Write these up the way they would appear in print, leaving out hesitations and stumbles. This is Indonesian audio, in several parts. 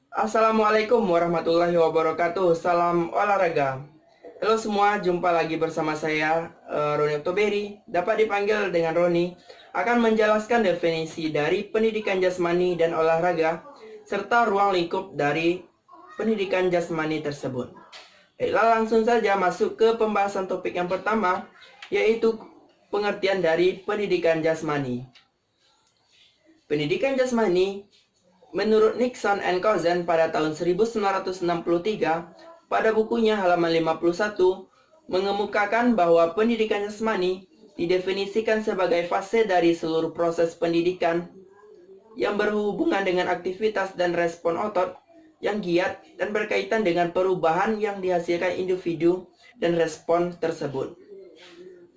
Assalamualaikum warahmatullahi wabarakatuh. Salam olahraga. Halo semua, jumpa lagi bersama saya Roni Oktoberi, dapat dipanggil dengan Roni, akan menjelaskan definisi dari pendidikan jasmani dan olahraga serta ruang lingkup dari pendidikan jasmani tersebut. Baiklah, langsung saja masuk ke pembahasan topik yang pertama, yaitu pengertian dari pendidikan jasmani. Pendidikan jasmani menurut Nixon and Cousin pada tahun 1963, pada bukunya halaman 51, mengemukakan bahwa pendidikan jasmani didefinisikan sebagai fase dari seluruh proses pendidikan yang berhubungan dengan aktivitas dan respon otot yang giat dan berkaitan dengan perubahan yang dihasilkan individu dan respon tersebut.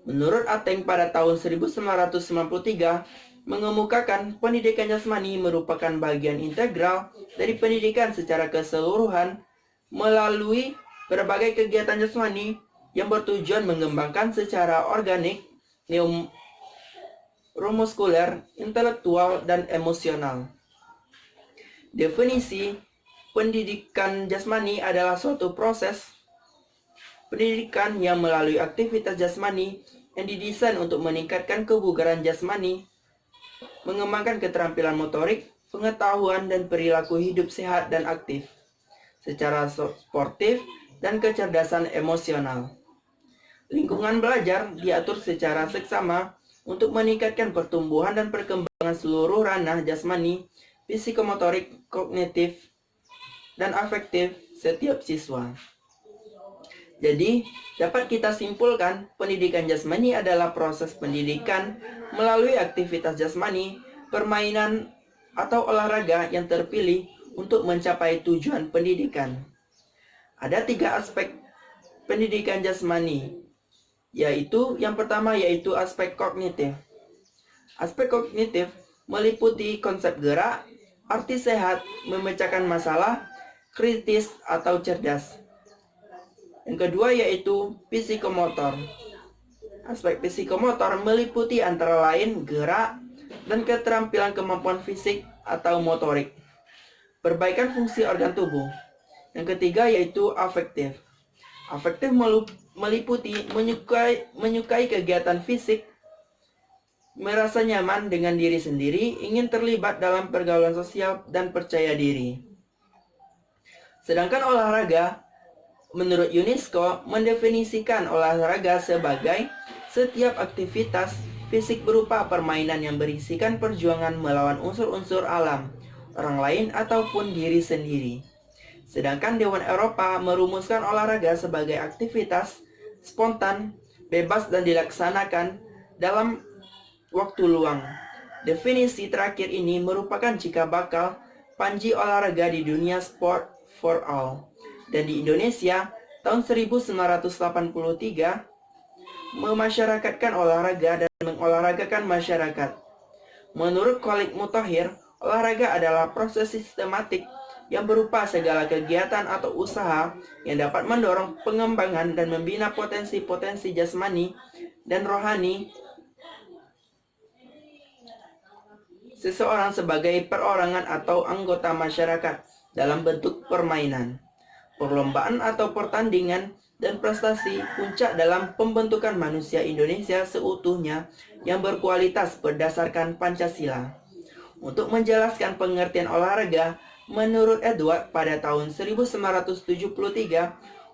Menurut Ateng pada tahun 1993, mengemukakan pendidikan jasmani merupakan bagian integral dari pendidikan secara keseluruhan melalui berbagai kegiatan jasmani yang bertujuan mengembangkan secara organik, neuromuskuler, intelektual, dan emosional. Definisi pendidikan jasmani adalah suatu proses pendidikan yang melalui aktivitas jasmani yang didesain untuk meningkatkan kebugaran jasmani, mengembangkan keterampilan motorik, pengetahuan, dan perilaku hidup sehat dan aktif, secara sportif dan kecerdasan emosional. Lingkungan belajar diatur secara seksama untuk meningkatkan pertumbuhan dan perkembangan seluruh ranah jasmani, psikomotorik, kognitif, dan afektif setiap siswa. Jadi, dapat kita simpulkan, pendidikan jasmani adalah proses pendidikan melalui aktivitas jasmani, permainan, atau olahraga yang terpilih untuk mencapai tujuan pendidikan. Ada 3 aspek pendidikan jasmani, yaitu yang pertama yaitu aspek kognitif. Aspek kognitif meliputi konsep gerak, arti sehat, memecahkan masalah, kritis atau cerdas. Yang kedua yaitu psikomotor. Aspek psikomotor meliputi antara lain gerak dan keterampilan kemampuan fisik atau motorik, perbaikan fungsi organ tubuh. Yang ketiga yaitu afektif. Afektif meliputi menyukai kegiatan fisik, merasa nyaman dengan diri sendiri, ingin terlibat dalam pergaulan sosial, dan percaya diri. Sedangkan olahraga, menurut UNESCO, mendefinisikan olahraga sebagai setiap aktivitas fisik berupa permainan yang berisikan perjuangan melawan unsur-unsur alam, orang lain, ataupun diri sendiri. Sedangkan Dewan Eropa merumuskan olahraga sebagai aktivitas spontan, bebas, dan dilaksanakan dalam waktu luang. Definisi terakhir ini merupakan cikal bakal panji olahraga di dunia sport for all. Dan di Indonesia, tahun 1983, memasyarakatkan olahraga dan mengolahragakan masyarakat. Menurut Khalid Mutahhir, olahraga adalah proses sistematik yang berupa segala kegiatan atau usaha yang dapat mendorong pengembangan dan membina potensi-potensi jasmani dan rohani seseorang sebagai perorangan atau anggota masyarakat dalam bentuk permainan, perlombaan atau pertandingan, dan prestasi puncak dalam pembentukan manusia Indonesia seutuhnya yang berkualitas berdasarkan Pancasila. Untuk menjelaskan pengertian olahraga, menurut Edward pada tahun 1973,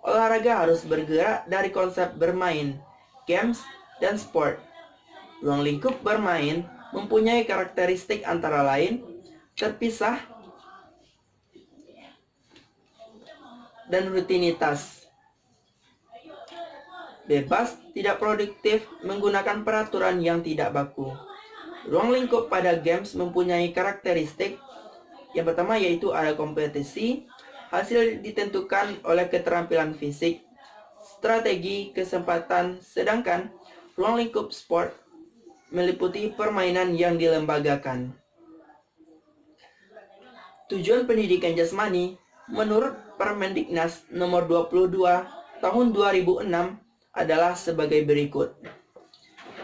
olahraga harus bergerak dari konsep bermain, games, dan sport. Ruang lingkup bermain mempunyai karakteristik antara lain terpisah dan rutinitas, bebas, tidak produktif, menggunakan peraturan yang tidak baku. Ruang lingkup pada games mempunyai karakteristik yang pertama yaitu ada kompetisi, hasil ditentukan oleh keterampilan fisik, strategi, kesempatan, sedangkan ruang lingkup sport meliputi permainan yang dilembagakan. Tujuan pendidikan jasmani menurut Permendiknas nomor 22 tahun 2006 adalah sebagai berikut.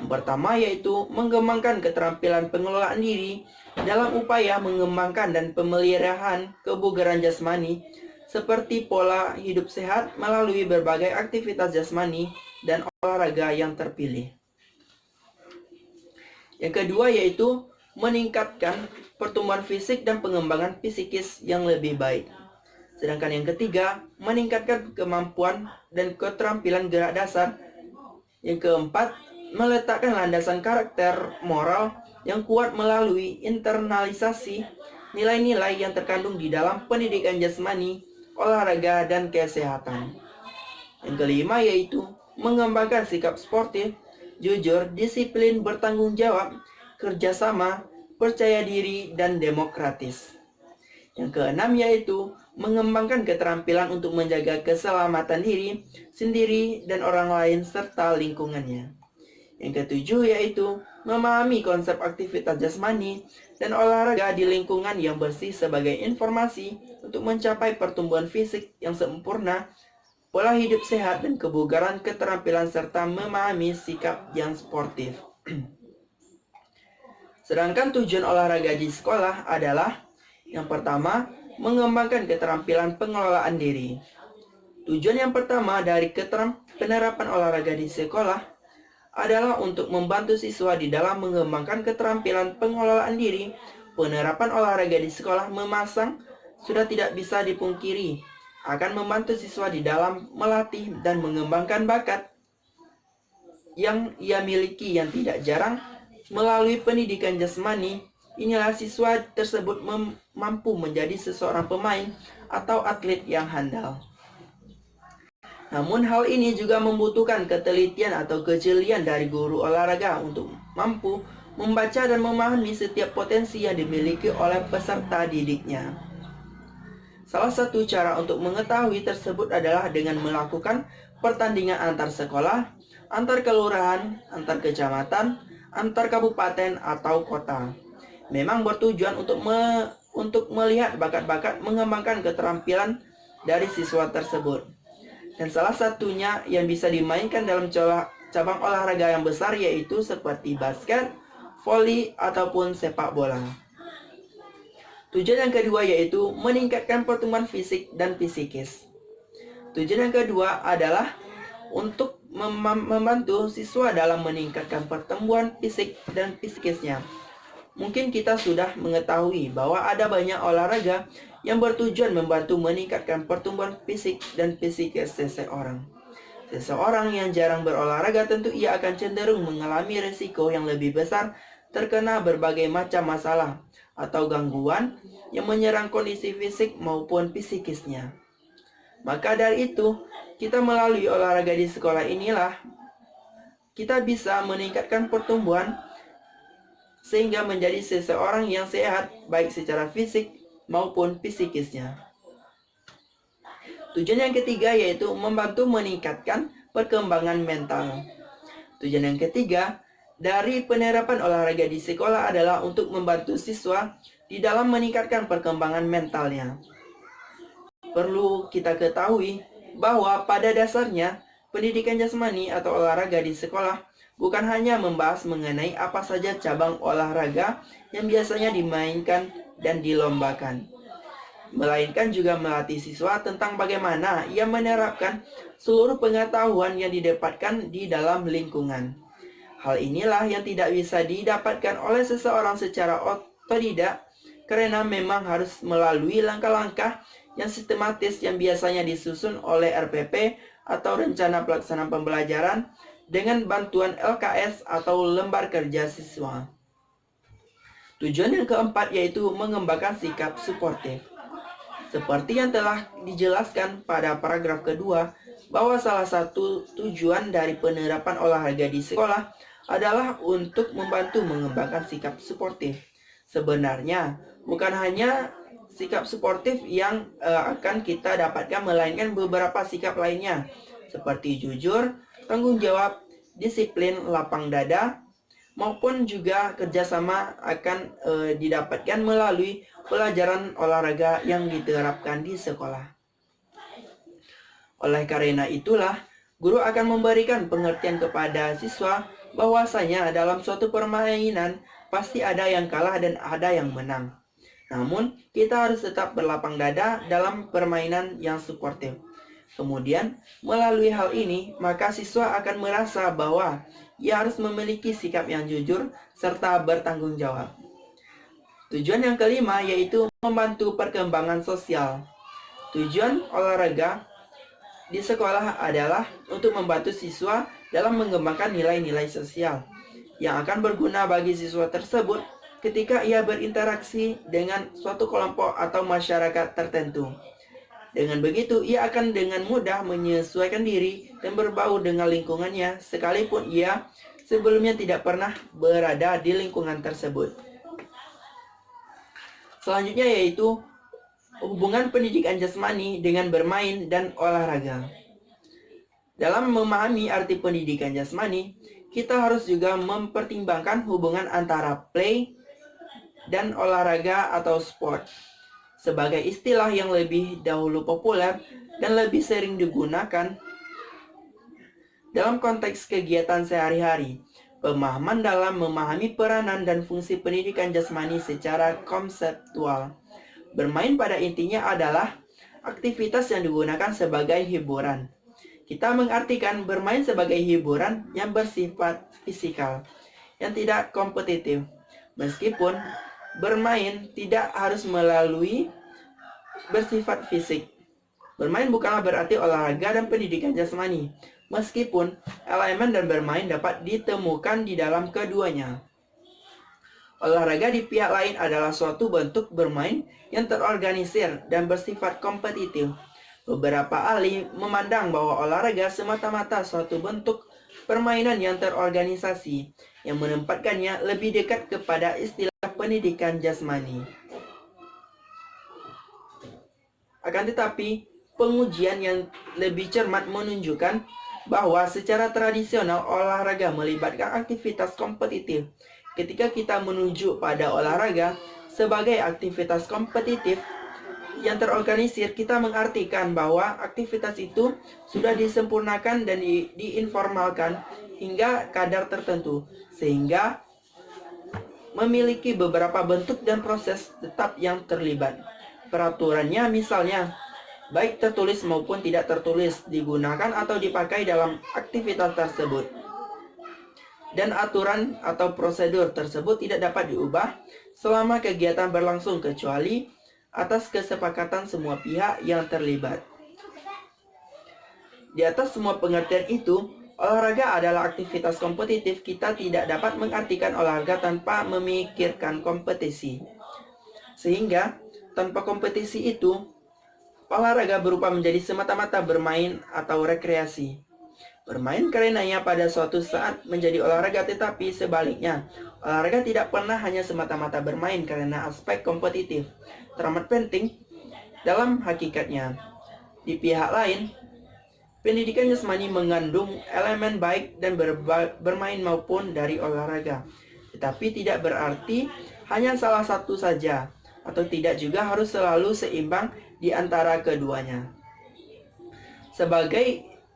Yang pertama yaitu mengembangkan keterampilan pengelolaan diri dalam upaya mengembangkan dan pemeliharaan kebugaran jasmani seperti pola hidup sehat melalui berbagai aktivitas jasmani dan olahraga yang terpilih. Yang kedua yaitu meningkatkan pertumbuhan fisik dan pengembangan psikis yang lebih baik. Sedangkan yang ketiga, meningkatkan kemampuan dan keterampilan gerak dasar. Yang keempat, meletakkan landasan karakter moral yang kuat melalui internalisasi nilai-nilai yang terkandung di dalam pendidikan jasmani, olahraga, dan kesehatan. Yang kelima yaitu mengembangkan sikap sportif, jujur, disiplin, bertanggung jawab, kerjasama, percaya diri, dan demokratis. Yang keenam yaitu mengembangkan keterampilan untuk menjaga keselamatan diri sendiri dan orang lain serta lingkungannya. Yang ketujuh yaitu memahami konsep aktivitas jasmani dan olahraga di lingkungan yang bersih sebagai informasi untuk mencapai pertumbuhan fisik yang sempurna, pola hidup sehat dan kebugaran keterampilan serta memahami sikap yang sportif. Sedangkan tujuan olahraga di sekolah adalah yang pertama, mengembangkan keterampilan pengelolaan diri. Tujuan yang pertama dari penerapan olahraga di sekolah adalah untuk membantu siswa di dalam mengembangkan keterampilan pengelolaan diri. Penerapan olahraga di sekolah sudah tidak bisa dipungkiri akan membantu siswa di dalam melatih dan mengembangkan bakat yang ia miliki yang tidak jarang melalui pendidikan jasmani. Inilah siswa tersebut mampu menjadi seseorang pemain atau atlet yang handal. Namun hal ini juga membutuhkan ketelitian atau kejelian dari guru olahraga untuk mampu membaca dan memahami setiap potensi yang dimiliki oleh peserta didiknya. Salah satu cara untuk mengetahui tersebut adalah dengan melakukan pertandingan antar sekolah, antar kelurahan, antar kecamatan, antar kabupaten atau kota. Memang bertujuan untuk melihat bakat-bakat mengembangkan keterampilan dari siswa tersebut. Dan salah satunya yang bisa dimainkan dalam cabang olahraga yang besar yaitu seperti basket, voli, ataupun sepak bola. Tujuan yang kedua yaitu meningkatkan pertumbuhan fisik dan psikis. Tujuan yang kedua adalah untuk membantu siswa dalam meningkatkan pertumbuhan fisik dan psikisnya. Mungkin kita sudah mengetahui bahwa ada banyak olahraga yang bertujuan membantu meningkatkan pertumbuhan fisik dan psikis seseorang. Seseorang yang jarang berolahraga tentu ia akan cenderung mengalami risiko yang lebih besar terkena berbagai macam masalah atau gangguan yang menyerang kondisi fisik maupun psikisnya. Maka dari itu, kita melalui olahraga di sekolah inilah kita bisa meningkatkan pertumbuhan sehingga menjadi seseorang yang sehat baik secara fisik maupun psikisnya. Tujuan yang ketiga yaitu membantu meningkatkan perkembangan mental. Tujuan yang ketiga dari penerapan olahraga di sekolah adalah untuk membantu siswa di dalam meningkatkan perkembangan mentalnya. Perlu kita ketahui bahwa pada dasarnya pendidikan jasmani atau olahraga di sekolah bukan hanya membahas mengenai apa saja cabang olahraga yang biasanya dimainkan dan dilombakan, melainkan juga melatih siswa tentang bagaimana ia menerapkan seluruh pengetahuan yang didapatkan di dalam lingkungan. Hal inilah yang tidak bisa didapatkan oleh seseorang secara otodidak karena memang harus melalui langkah-langkah yang sistematis yang biasanya disusun oleh RPP atau Rencana Pelaksanaan Pembelajaran dengan bantuan LKS atau lembar kerja siswa. Tujuan yang keempat yaitu mengembangkan sikap suportif. Seperti yang telah dijelaskan pada paragraf kedua, bahwa salah satu tujuan dari penerapan olahraga di sekolah adalah untuk membantu mengembangkan sikap suportif. Sebenarnya, bukan hanya sikap suportif yang akan kita dapatkan, melainkan beberapa sikap lainnya, seperti jujur, tanggung jawab, disiplin, lapang dada, maupun juga kerjasama akan didapatkan melalui pelajaran olahraga yang diterapkan di sekolah. Oleh karena itulah, guru akan memberikan pengertian kepada siswa bahwasanya dalam suatu permainan pasti ada yang kalah dan ada yang menang. Namun, kita harus tetap berlapang dada dalam permainan yang suportif. Kemudian, melalui hal ini, maka siswa akan merasa bahwa ia harus memiliki sikap yang jujur serta bertanggung jawab. Tujuan yang kelima yaitu membantu perkembangan sosial. Tujuan olahraga di sekolah adalah untuk membantu siswa dalam mengembangkan nilai-nilai sosial yang akan berguna bagi siswa tersebut ketika ia berinteraksi dengan suatu kelompok atau masyarakat tertentu. Dengan begitu, ia akan dengan mudah menyesuaikan diri dan berbaur dengan lingkungannya sekalipun ia sebelumnya tidak pernah berada di lingkungan tersebut. Selanjutnya yaitu hubungan pendidikan jasmani dengan bermain dan olahraga. Dalam memahami arti pendidikan jasmani, kita harus juga mempertimbangkan hubungan antara play dan olahraga atau sport. Sebagai istilah yang lebih dahulu populer dan lebih sering digunakan dalam konteks kegiatan sehari-hari, pemahaman dalam memahami peranan dan fungsi pendidikan jasmani secara konseptual. Bermain pada intinya adalah aktivitas yang digunakan sebagai hiburan. Kita mengartikan bermain sebagai hiburan yang bersifat fisikal, yang tidak kompetitif. Meskipun bermain tidak harus melalui bersifat fisik. Bermain bukanlah berarti olahraga dan pendidikan jasmani, meskipun elemen dan bermain dapat ditemukan di dalam keduanya. Olahraga di pihak lain adalah suatu bentuk bermain yang terorganisir dan bersifat kompetitif. Beberapa ahli memandang bahwa olahraga semata-mata suatu bentuk permainan yang terorganisasi, yang menempatkannya lebih dekat kepada istilah pendidikan jasmani. Akan tetapi, pengujian yang lebih cermat menunjukkan bahwa secara tradisional olahraga melibatkan aktivitas kompetitif. Ketika kita menuju pada olahraga sebagai aktivitas kompetitif yang terorganisir, kita mengartikan bahwa aktivitas itu sudah disempurnakan dan diinformalkan hingga kadar tertentu, sehingga memiliki beberapa bentuk dan proses tetap yang terlibat. Peraturannya misalnya, baik tertulis maupun tidak tertulis, digunakan atau dipakai dalam aktivitas tersebut. Dan aturan atau prosedur tersebut tidak dapat diubah selama kegiatan berlangsung kecuali atas kesepakatan semua pihak yang terlibat. Di atas semua pengertian itu, olahraga adalah aktivitas kompetitif. Kita tidak dapat mengartikan olahraga tanpa memikirkan kompetisi. Sehingga, tanpa kompetisi itu, olahraga berubah menjadi semata-mata bermain atau rekreasi. Bermain karenanya pada suatu saat menjadi olahraga, tetapi sebaliknya, olahraga tidak pernah hanya semata-mata bermain karena aspek kompetitif teramat penting dalam hakikatnya. Di pihak lain, pendidikan jasmani mengandung elemen baik dan bermain maupun dari olahraga, tetapi tidak berarti hanya salah satu saja, atau tidak juga harus selalu seimbang di antara keduanya.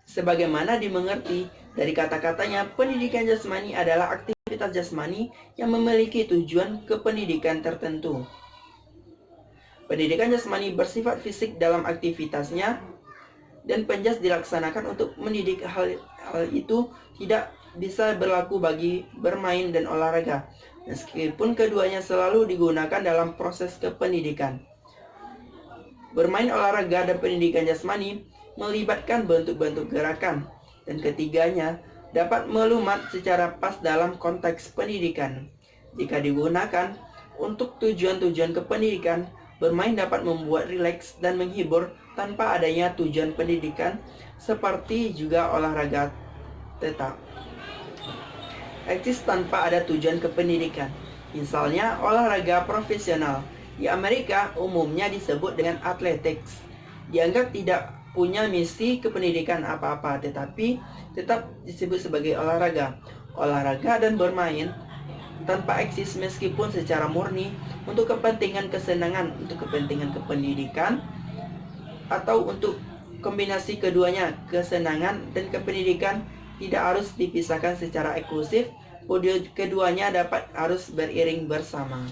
Sebagaimana dimengerti dari kata-katanya, pendidikan jasmani adalah aktivitas jasmani yang memiliki tujuan kependidikan tertentu. Pendidikan jasmani bersifat fisik dalam aktivitasnya dan penjas dilaksanakan untuk mendidik. Hal itu tidak bisa berlaku bagi bermain dan olahraga, meskipun keduanya selalu digunakan dalam proses kependidikan. Bermain, olahraga, dan pendidikan jasmani melibatkan bentuk-bentuk gerakan, dan ketiganya dapat melumat secara pas dalam konteks pendidikan. Jika digunakan untuk tujuan-tujuan kependidikan, bermain dapat membuat rileks dan menghibur tanpa adanya tujuan pendidikan, seperti juga olahraga tetap eksis tanpa ada tujuan kependidikan. Misalnya olahraga profesional di Amerika umumnya disebut dengan athletics, dianggap tidak punya misi kependidikan apa-apa, tetapi tetap disebut sebagai olahraga. Olahraga dan bermain tanpa eksis meskipun secara murni untuk kepentingan kesenangan, untuk kepentingan kependidikan, atau untuk kombinasi keduanya, kesenangan dan kependidikan, tidak harus dipisahkan secara eksklusif, keduanya harus beriring bersama.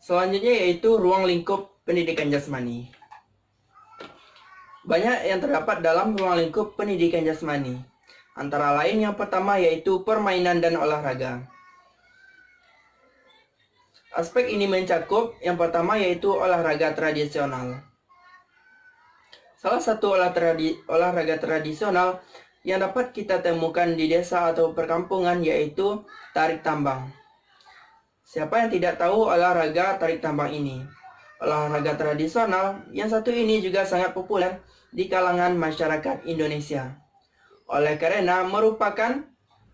Selanjutnya yaitu ruang lingkup pendidikan jasmani. Banyak yang terdapat dalam ruang lingkup pendidikan jasmani. Antara lain yang pertama yaitu permainan dan olahraga. Aspek ini mencakup yang pertama yaitu olahraga tradisional. Salah satu olahraga tradisional yang dapat kita temukan di desa atau perkampungan yaitu tarik tambang. Siapa yang tidak tahu olahraga tarik tambang ini? Olahraga tradisional yang satu ini juga sangat populer di kalangan masyarakat Indonesia. Oleh karena merupakan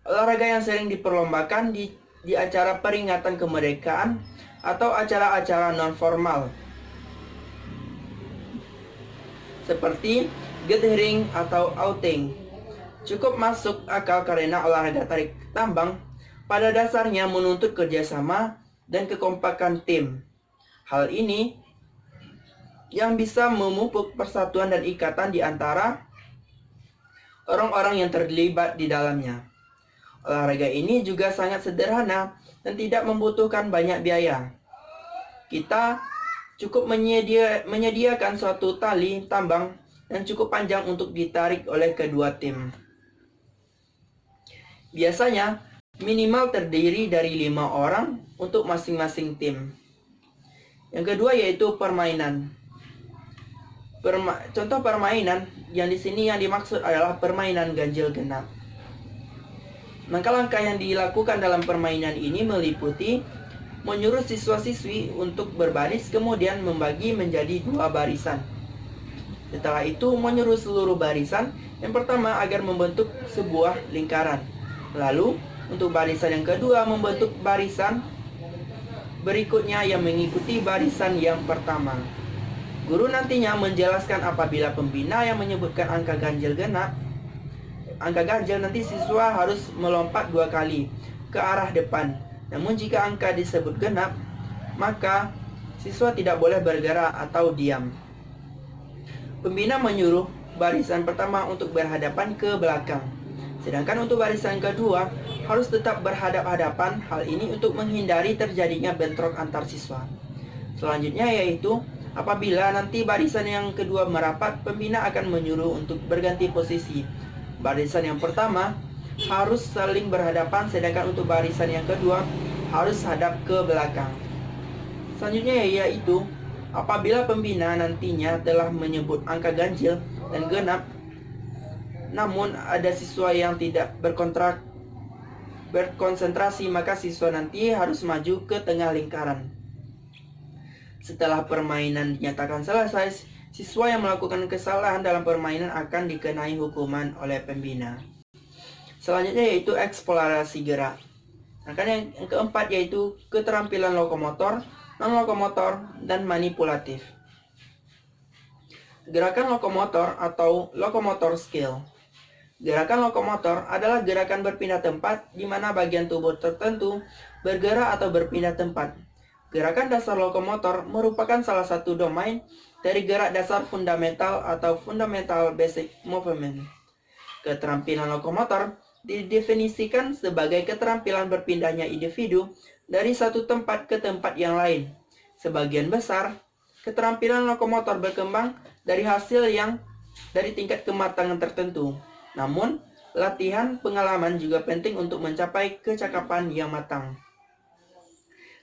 olahraga yang sering diperlombakan di acara peringatan kemerdekaan atau acara-acara non-formal. Seperti gathering atau outing. Cukup masuk akal karena olahraga tarik tambang pada dasarnya menuntut kerjasama dan kekompakan tim. Hal ini yang bisa memupuk persatuan dan ikatan di antara orang-orang yang terlibat di dalamnya. Olahraga ini juga sangat sederhana dan tidak membutuhkan banyak biaya. Kita cukup menyediakan suatu tali tambang yang cukup panjang untuk ditarik oleh kedua tim. Biasanya minimal terdiri dari 5 orang untuk masing-masing tim. Yang kedua yaitu permainan. Contoh permainan yang di sini yang dimaksud adalah permainan ganjil genap. Langkah-langkah yang dilakukan dalam permainan ini meliputi menyuruh siswa-siswi untuk berbaris kemudian membagi menjadi 2 barisan. Setelah itu menyuruh seluruh barisan yang pertama agar membentuk sebuah lingkaran. Lalu untuk barisan yang kedua membentuk barisan berikutnya yang mengikuti barisan yang pertama. Guru nantinya menjelaskan apabila pembina yang menyebutkan angka ganjil genap. Angka ganjil nanti siswa harus melompat 2 kali ke arah depan. Namun jika angka disebut genap, maka siswa tidak boleh bergerak atau diam. Pembina menyuruh barisan pertama untuk berhadapan ke belakang. Sedangkan untuk barisan kedua harus tetap berhadap-hadapan, hal ini untuk menghindari terjadinya bentrok antar siswa. Selanjutnya yaitu apabila nanti barisan yang kedua merapat, pembina akan menyuruh untuk berganti posisi. Barisan yang pertama harus saling berhadapan, sedangkan untuk barisan yang kedua harus hadap ke belakang. Selanjutnya yaitu apabila pembina nantinya telah menyebut angka ganjil dan genap, namun ada siswa yang tidak berkonsentrasi, maka siswa nanti harus maju ke tengah lingkaran. Setelah permainan dinyatakan selesai, siswa yang melakukan kesalahan dalam permainan akan dikenai hukuman oleh pembina. Selanjutnya yaitu eksplorasi gerak. Yang keempat yaitu keterampilan lokomotor, non-lokomotor, dan manipulatif. Gerakan lokomotor atau locomotor skill. Gerakan lokomotor adalah gerakan berpindah tempat di mana bagian tubuh tertentu bergerak atau berpindah tempat. Gerakan dasar lokomotor merupakan salah satu domain dari gerak dasar fundamental atau fundamental basic movement. Keterampilan lokomotor didefinisikan sebagai keterampilan berpindahnya individu dari satu tempat ke tempat yang lain. Sebagian besar, keterampilan lokomotor berkembang dari hasil yang dari tingkat kematangan tertentu. Namun, latihan pengalaman juga penting untuk mencapai kecakapan yang matang.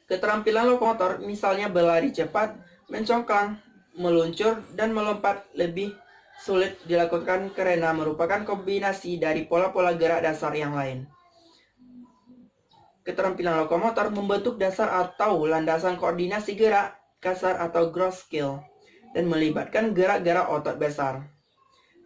Keterampilan lokomotor misalnya berlari cepat, mencongklang, meluncur, dan melompat lebih sulit dilakukan karena merupakan kombinasi dari pola-pola gerak dasar yang lain. Keterampilan lokomotor membentuk dasar atau landasan koordinasi gerak kasar atau gross skill dan melibatkan gerak-gerak otot besar.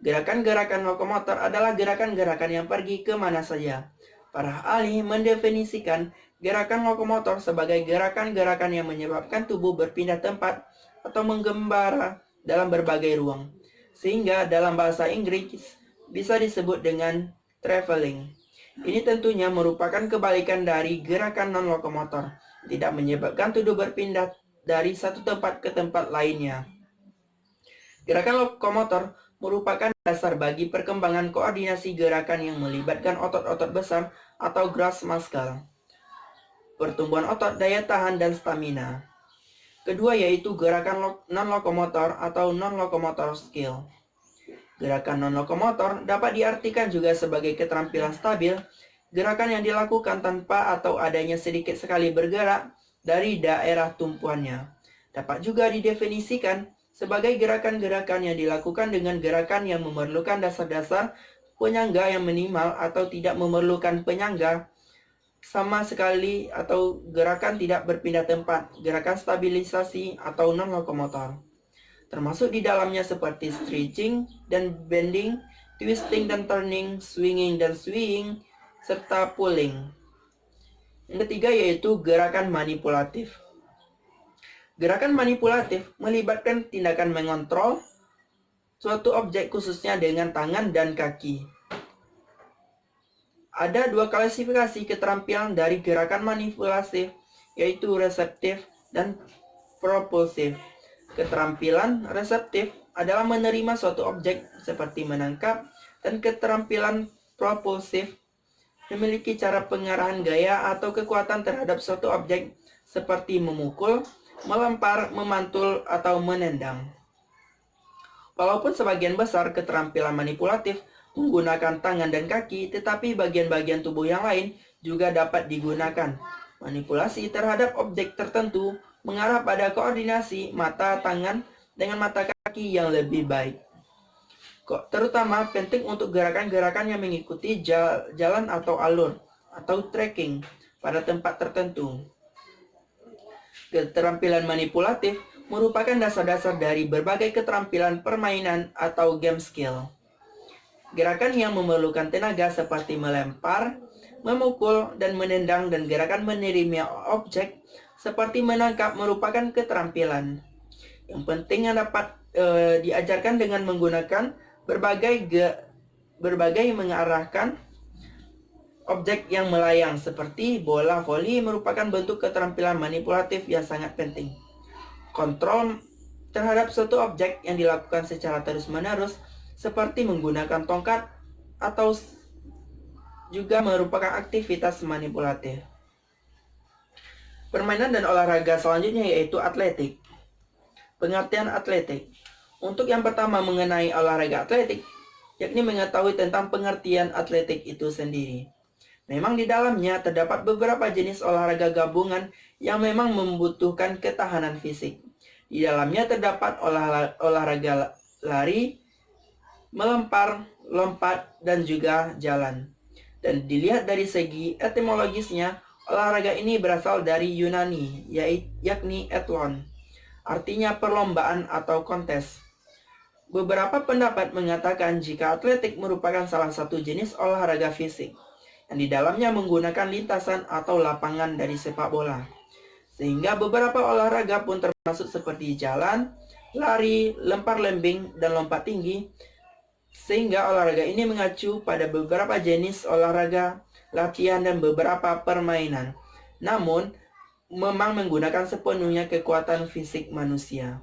Gerakan-gerakan lokomotor adalah gerakan-gerakan yang pergi ke mana saja. Para ahli mendefinisikan gerakan lokomotor sebagai gerakan-gerakan yang menyebabkan tubuh berpindah tempat atau menggembara dalam berbagai ruang, sehingga dalam bahasa Inggris bisa disebut dengan traveling. Ini tentunya merupakan kebalikan dari gerakan non-lokomotor, tidak menyebabkan tubuh berpindah dari satu tempat ke tempat lainnya. Gerakan lokomotor merupakan dasar bagi perkembangan koordinasi gerakan yang melibatkan otot-otot besar atau gross muscle, pertumbuhan otot, daya tahan, dan stamina. Kedua yaitu gerakan non-lokomotor atau non-lokomotor skill. Gerakan non-lokomotor dapat diartikan juga sebagai keterampilan stabil, gerakan yang dilakukan tanpa atau adanya sedikit sekali bergerak dari daerah tumpuannya. Dapat juga didefinisikan sebagai gerakan-gerakan yang dilakukan dengan gerakan yang memerlukan dasar-dasar penyangga yang minimal atau tidak memerlukan penyangga sama sekali atau gerakan tidak berpindah tempat, gerakan stabilisasi atau non-lokomotor. Termasuk di dalamnya seperti stretching dan bending, twisting dan turning, swinging dan swaying, serta pulling. Yang ketiga yaitu gerakan manipulatif. Gerakan manipulatif melibatkan tindakan mengontrol suatu objek khususnya dengan tangan dan kaki. Ada dua klasifikasi keterampilan dari gerakan manipulatif, yaitu reseptif dan propulsif. Keterampilan reseptif adalah menerima suatu objek seperti menangkap, dan keterampilan propulsif memiliki cara pengarahan gaya atau kekuatan terhadap suatu objek seperti memukul, melempar, memantul, atau menendang. Walaupun sebagian besar keterampilan manipulatif menggunakan tangan dan kaki, tetapi bagian-bagian tubuh yang lain juga dapat digunakan. Manipulasi terhadap objek tertentu mengarah pada koordinasi mata tangan dengan mata kaki yang lebih baik. Terutama penting untuk gerakan-gerakan yang mengikuti jalan atau alur atau trekking pada tempat tertentu. Keterampilan manipulatif merupakan dasar-dasar dari berbagai keterampilan permainan atau game skill. Gerakan yang memerlukan tenaga seperti melempar, memukul, dan menendang, dan gerakan menerima objek seperti menangkap merupakan keterampilan yang penting yang dapat diajarkan dengan menggunakan berbagai mengarahkan objek yang melayang seperti bola voli merupakan bentuk keterampilan manipulatif yang sangat penting. Kontrol terhadap suatu objek yang dilakukan secara terus-menerus seperti menggunakan tongkat atau juga merupakan aktivitas manipulatif. Permainan dan olahraga selanjutnya yaitu atletik. Pengertian atletik. Untuk yang pertama mengenai olahraga atletik, yakni mengetahui tentang pengertian atletik itu sendiri. Memang di dalamnya terdapat beberapa jenis olahraga gabungan yang memang membutuhkan ketahanan fisik. Di dalamnya terdapat olahraga lari, melempar, lompat, dan juga jalan. Dan dilihat dari segi etimologisnya, olahraga ini berasal dari Yunani, yakni athlon, artinya perlombaan atau kontes. Beberapa pendapat mengatakan jika atletik merupakan salah satu jenis olahraga fisik, yang di dalamnya menggunakan lintasan atau lapangan dari sepak bola. Sehingga beberapa olahraga pun termasuk seperti jalan, lari, lempar lembing, dan lompat tinggi. Sehingga olahraga ini mengacu pada beberapa jenis olahraga, latihan, dan beberapa permainan. Namun, memang menggunakan sepenuhnya kekuatan fisik manusia.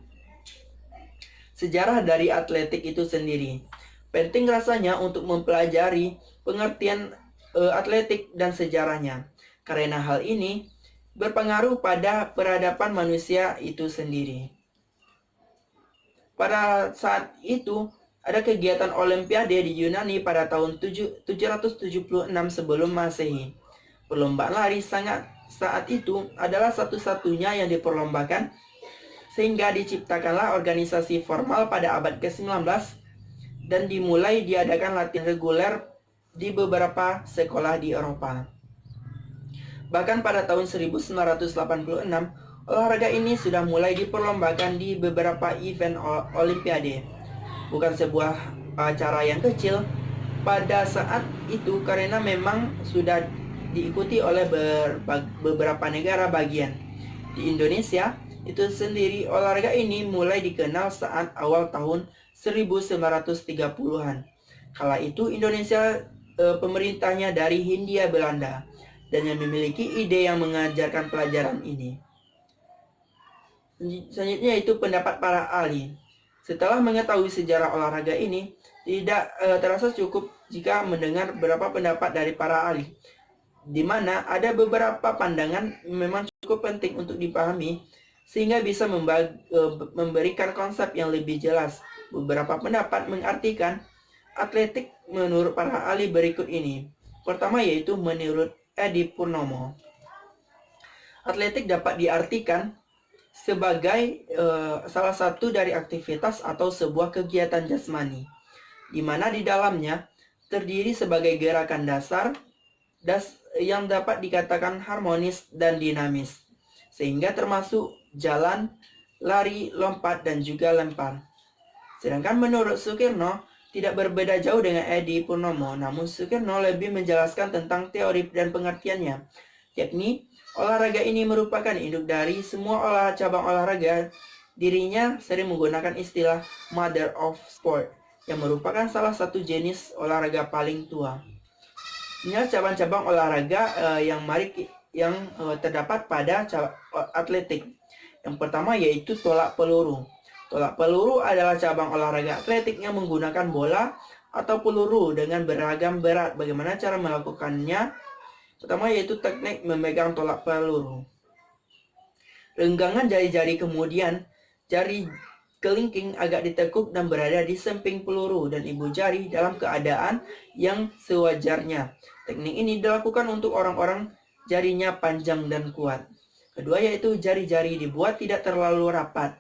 Sejarah dari atletik itu sendiri. Penting rasanya untuk mempelajari pengertian atletik dan sejarahnya, karena hal ini berpengaruh pada peradaban manusia itu sendiri. Pada saat itu, ada kegiatan olimpiade di Yunani pada tahun 776 sebelum Masehi. Perlombaan lari saat itu adalah satu-satunya yang diperlombakan, sehingga diciptakanlah organisasi formal pada abad ke-19 dan dimulai diadakan latihan reguler di beberapa sekolah di Eropa. Bahkan pada tahun 1986, olahraga ini sudah mulai diperlombakan di beberapa event Olimpiade. Bukan sebuah acara yang kecil pada saat itu karena memang sudah diikuti oleh beberapa negara bagian. Di Indonesia itu sendiri olahraga ini mulai dikenal saat awal tahun 1930-an. Kala itu Indonesia pemerintahnya dari Hindia Belanda dan yang memiliki ide yang mengajarkan pelajaran ini. Selanjutnya itu pendapat para ahli. Setelah mengetahui sejarah olahraga ini, tidak terasa cukup jika mendengar beberapa pendapat dari para ahli, di mana ada beberapa pandangan memang cukup penting untuk dipahami sehingga bisa memberikan konsep yang lebih jelas. Beberapa pendapat mengartikan atletik menurut para ahli berikut ini. Pertama yaitu menurut Edi Purnomo, atletik dapat diartikan sebagai salah satu dari aktivitas atau sebuah kegiatan jasmani, di mana di dalamnya terdiri sebagai gerakan dasar yang dapat dikatakan harmonis dan dinamis, sehingga termasuk jalan, lari, lompat, dan juga lempar. Sedangkan menurut Sukirno, tidak berbeda jauh dengan Edi Purnomo, namun Sukirno lebih menjelaskan tentang teori dan pengertiannya, yakni olahraga ini merupakan induk dari semua cabang olahraga. Dirinya sering menggunakan istilah Mother of Sport, yang merupakan salah satu jenis olahraga paling tua. Inilah cabang-cabang olahraga yang terdapat pada atletik. Yang pertama yaitu tolak peluru. Tolak peluru adalah cabang olahraga atletik yang menggunakan bola atau peluru dengan beragam berat. Bagaimana cara melakukannya? Pertama yaitu teknik memegang tolak peluru. Renggangan jari-jari, kemudian jari kelingking agak ditekuk dan berada di samping peluru dan ibu jari dalam keadaan yang sewajarnya. Teknik ini dilakukan untuk orang-orang jarinya panjang dan kuat. Kedua yaitu jari-jari dibuat tidak terlalu rapat.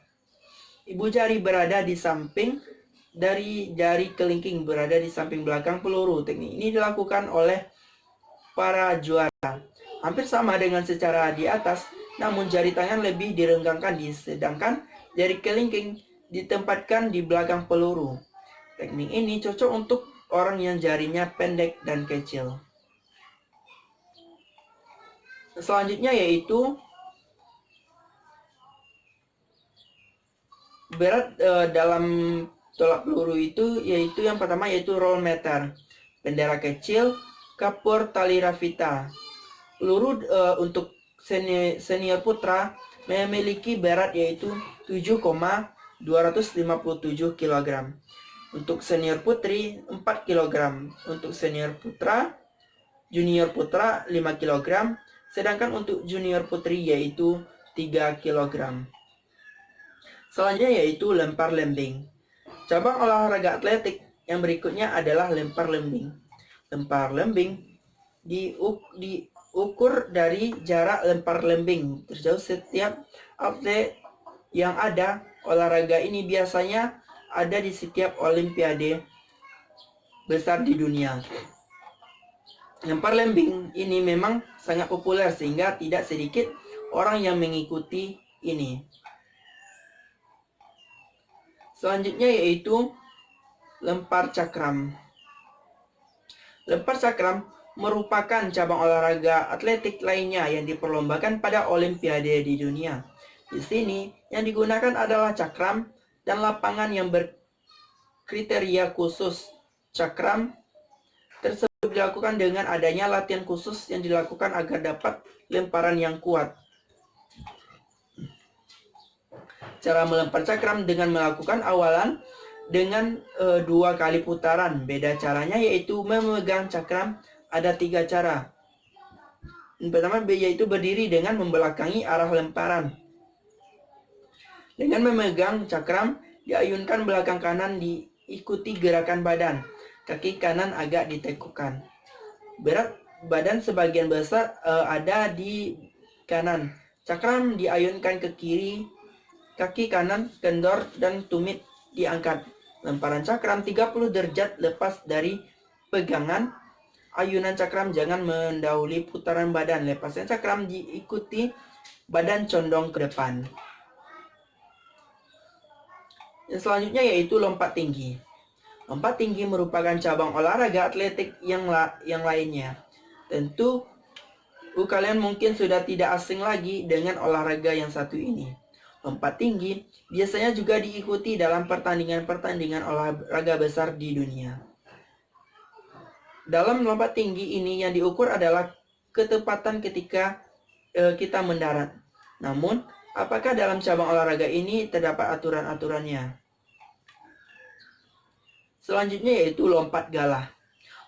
Ibu jari berada di samping dari jari kelingking berada di samping belakang peluru. Teknik ini dilakukan oleh para juara. Hampir sama dengan secara di atas, namun jari tangan lebih direnggangkan sedangkan jari kelingking ditempatkan di belakang peluru. Teknik ini cocok untuk orang yang jarinya pendek dan kecil. Selanjutnya yaitu berat dalam tolak peluru itu yaitu yang pertama yaitu roll meter, bendera kecil, kapur tali rafita. Peluru untuk senior putra memiliki berat yaitu 7,257 kg. Untuk senior putri 4 kg. Untuk senior putra, junior putra 5 kg. Sedangkan untuk junior putri yaitu 3 kg. Selanjutnya yaitu lempar lembing. Cabang olahraga atletik yang berikutnya adalah lempar lembing. Lempar lembing diukur dari jarak lempar lembing terjauh setiap atlet yang ada. Olahraga ini biasanya ada di setiap olimpiade besar di dunia. Lempar lembing ini memang sangat populer sehingga tidak sedikit orang yang mengikuti ini. Selanjutnya yaitu lempar cakram. Lempar cakram merupakan cabang olahraga atletik lainnya yang diperlombakan pada olimpiade di dunia. Di sini yang digunakan adalah cakram dan lapangan yang berkriteria khusus. Cakram tersebut dilakukan dengan adanya latihan khusus yang dilakukan agar dapat lemparan yang kuat. Cara melempar cakram dengan melakukan awalan dengan 2 kali putaran. Beda caranya yaitu memegang cakram ada 3 cara. Yang pertama yaitu berdiri dengan membelakangi arah lemparan. Dengan memegang cakram, diayunkan belakang kanan diikuti gerakan badan. Kaki kanan agak ditekukkan. Berat badan sebagian besar ada di kanan. Cakram diayunkan ke kiri, kaki kanan kendor dan tumit diangkat. Lemparan cakram 30 derajat lepas dari pegangan ayunan cakram jangan mendahului putaran badan. Lepasnya cakram diikuti badan condong ke depan. Yang selanjutnya yaitu lompat tinggi. Lompat tinggi merupakan cabang olahraga atletik yang lainnya. Tentu kalian mungkin sudah tidak asing lagi dengan olahraga yang satu ini. Lompat tinggi biasanya juga diikuti dalam pertandingan-pertandingan olahraga besar di dunia. Dalam lompat tinggi ini yang diukur adalah ketepatan ketika kita mendarat. Namun, apakah dalam cabang olahraga ini terdapat aturan-aturannya? Selanjutnya yaitu lompat galah.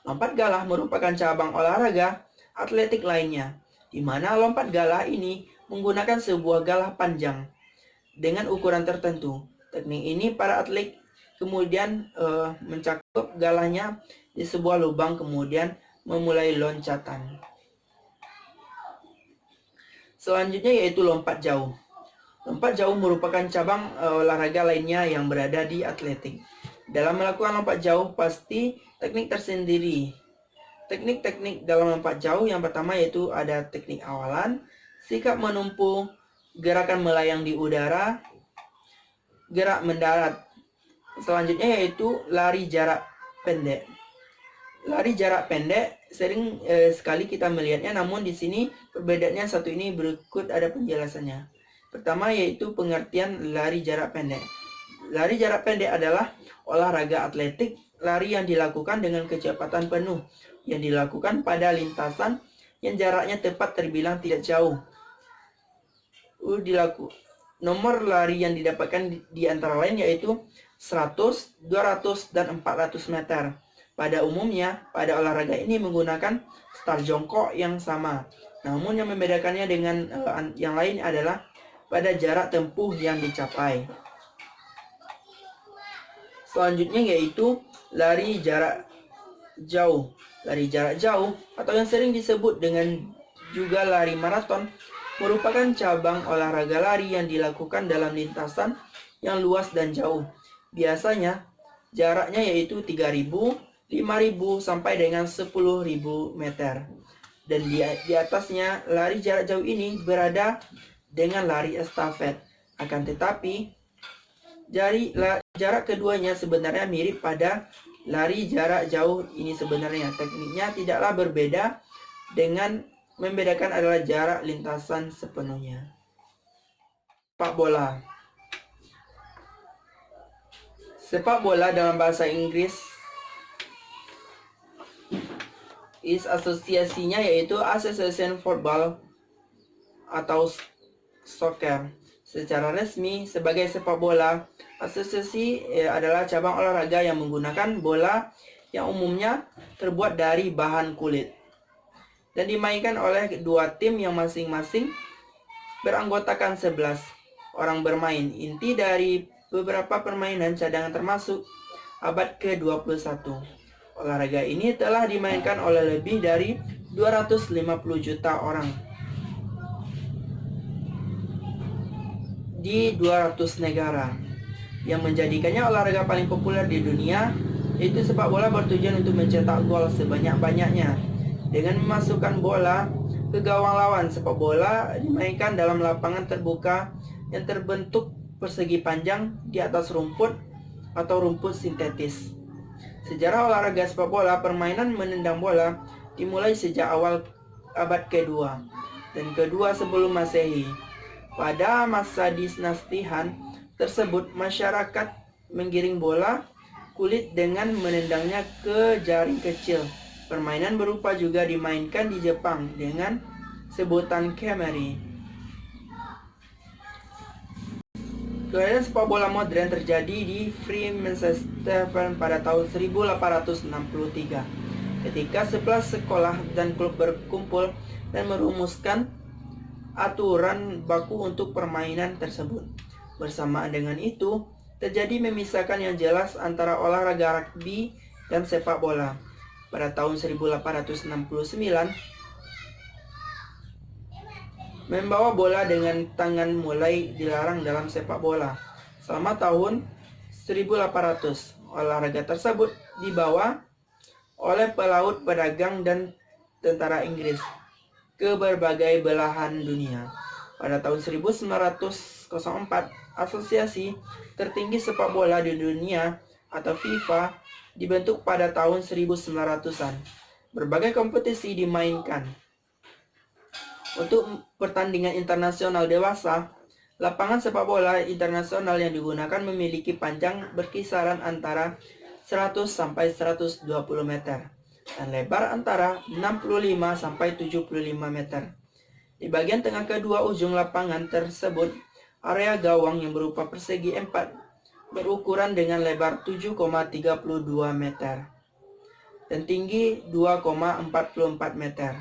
Lompat galah merupakan cabang olahraga atletik lainnya, di mana lompat galah ini menggunakan sebuah galah panjang dengan ukuran tertentu. Teknik ini para atlet kemudian mencakup galahnya di sebuah lubang kemudian memulai loncatan. Selanjutnya yaitu lompat jauh. Lompat jauh merupakan cabang olahraga lainnya yang berada di atletik. Dalam melakukan lompat jauh pasti teknik tersendiri. Teknik-teknik dalam lompat jauh yang pertama yaitu ada teknik awalan, sikap menumpu, gerakan melayang di udara, gerak mendarat. Selanjutnya yaitu lari jarak pendek. Lari jarak pendek sering sekali kita melihatnya, namun di sini perbedaannya satu ini berikut ada penjelasannya. Pertama yaitu pengertian lari jarak pendek. Lari jarak pendek adalah olahraga atletik lari yang dilakukan dengan kecepatan penuh, yang dilakukan pada lintasan yang jaraknya tepat terbilang tidak jauh. Nomor lari yang didapatkan di antara lain yaitu 100, 200, dan 400 meter. Pada umumnya, pada olahraga ini menggunakan start jongkok yang sama. Namun yang membedakannya dengan yang lain adalah pada jarak tempuh yang dicapai. Selanjutnya yaitu lari jarak jauh. Lari jarak jauh atau yang sering disebut dengan juga lari maraton merupakan cabang olahraga lari yang dilakukan dalam lintasan yang luas dan jauh. Biasanya jaraknya yaitu 3.000, 5.000 sampai dengan 10.000 meter. Dan di atasnya lari jarak jauh ini berada dengan lari estafet. Akan tetapi jarak keduanya sebenarnya mirip pada lari jarak jauh ini sebenarnya. Tekniknya tidaklah berbeda, dengan membedakan adalah jarak lintasan sepenuhnya. Sepak bola. Sepak bola dalam bahasa Inggris asosiasinya yaitu Association Football atau Soccer. Secara resmi sebagai sepak bola, asosiasi adalah cabang olahraga yang menggunakan bola yang umumnya terbuat dari bahan kulit dan dimainkan oleh dua tim yang masing-masing beranggotakan 11 orang bermain. Inti dari beberapa permainan cadangan termasuk abad ke-21. Olahraga ini telah dimainkan oleh lebih dari 250 juta orang di 200 negara. Yang menjadikannya olahraga paling populer di dunia, yaitu sepak bola bertujuan untuk mencetak gol sebanyak-banyaknya dengan memasukkan bola ke gawang lawan. Sepak bola dimainkan dalam lapangan terbuka yang terbentuk persegi panjang di atas rumput atau rumput sintetis. Sejarah olahraga sepak bola, permainan menendang bola dimulai sejak awal abad kedua dan kedua sebelum Masehi. Pada masa dinasti Han tersebut, masyarakat menggiring bola kulit dengan menendangnya ke jaring kecil. Permainan berupa juga dimainkan di Jepang dengan sebutan kemari. Kelahiran sepak bola modern terjadi di Fremantle pada tahun 1863 ketika 11 sekolah dan klub berkumpul dan merumuskan aturan baku untuk permainan tersebut. Bersamaan dengan itu, terjadi memisahkan yang jelas antara olahraga rugby dan sepak bola. Pada tahun 1869, membawa bola dengan tangan mulai dilarang dalam sepak bola. Selama tahun 1800, olahraga tersebut dibawa oleh pelaut, pedagang, dan tentara Inggris ke berbagai belahan dunia. Pada tahun 1904, asosiasi tertinggi sepak bola di dunia atau FIFA dibentuk pada tahun 1900-an. Berbagai kompetisi dimainkan. Untuk pertandingan internasional dewasa, lapangan sepak bola internasional yang digunakan memiliki panjang berkisaran antara 100 sampai 120 meter dan lebar antara 65 sampai 75 meter. Di bagian tengah kedua ujung lapangan tersebut, area gawang yang berupa persegi 4 berukuran dengan lebar 7,32 meter dan tinggi 2,44 meter.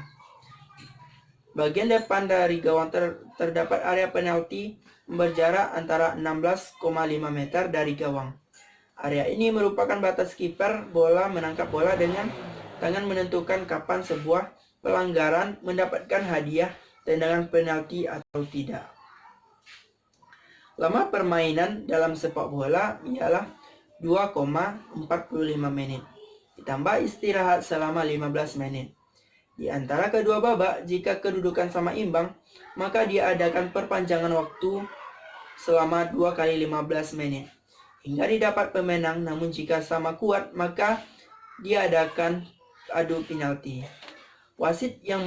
Bagian depan dari gawang terdapat area penalti berjarak antara 16,5 meter dari gawang. Area ini merupakan batas kiper bola menangkap bola dengan tangan menentukan kapan sebuah pelanggaran mendapatkan hadiah tendangan penalti atau tidak. Lama permainan dalam sepak bola ialah 2,45 menit, ditambah istirahat selama 15 menit. Di antara kedua babak, jika kedudukan sama imbang, maka diadakan perpanjangan waktu selama 2 kali 15 menit hingga didapat pemenang. Namun jika sama kuat, maka diadakan adu penalti. Wasit yang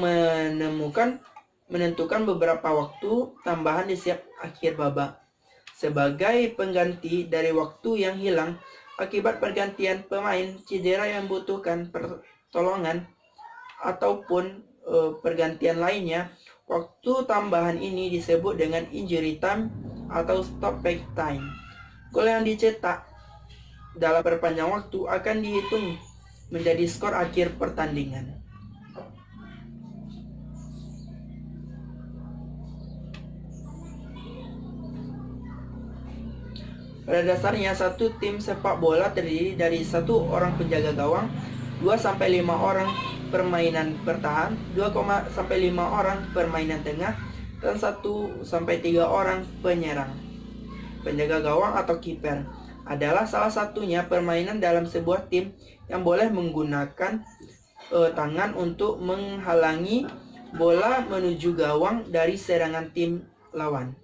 menentukan beberapa waktu tambahan di setiap akhir babak sebagai pengganti dari waktu yang hilang akibat pergantian pemain, cedera yang membutuhkan pertolongan, ataupun pergantian lainnya. Waktu tambahan ini disebut dengan injury time atau stoppage time. Gol yang dicetak dalam perpanjang waktu akan dihitung menjadi skor akhir pertandingan. Pada dasarnya, satu tim sepak bola terdiri dari 1 orang penjaga gawang, 2-5 orang permainan bertahan, 2-5 orang permainan tengah, dan 1-3 orang penyerang. Penjaga gawang atau kiper adalah salah satunya permainan dalam sebuah tim yang boleh menggunakan tangan untuk menghalangi bola menuju gawang dari serangan tim lawan.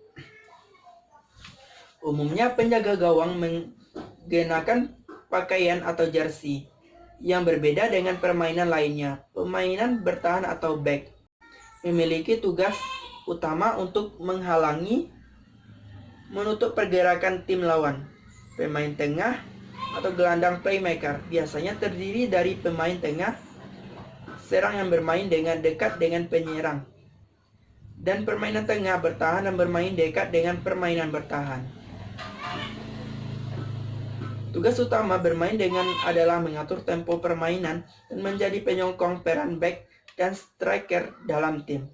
Umumnya penjaga gawang menggunakan pakaian atau jersey yang berbeda dengan permainan lainnya. Permainan bertahan atau back memiliki tugas utama untuk menghalangi, menutup pergerakan tim lawan. Pemain tengah atau gelandang playmaker biasanya terdiri dari pemain tengah serang yang bermain dengan dekat dengan penyerang, dan permainan tengah bertahan yang bermain dekat dengan permainan bertahan. Tugas utama bermain dengan adalah mengatur tempo permainan dan menjadi penyokong peran back dan striker dalam tim.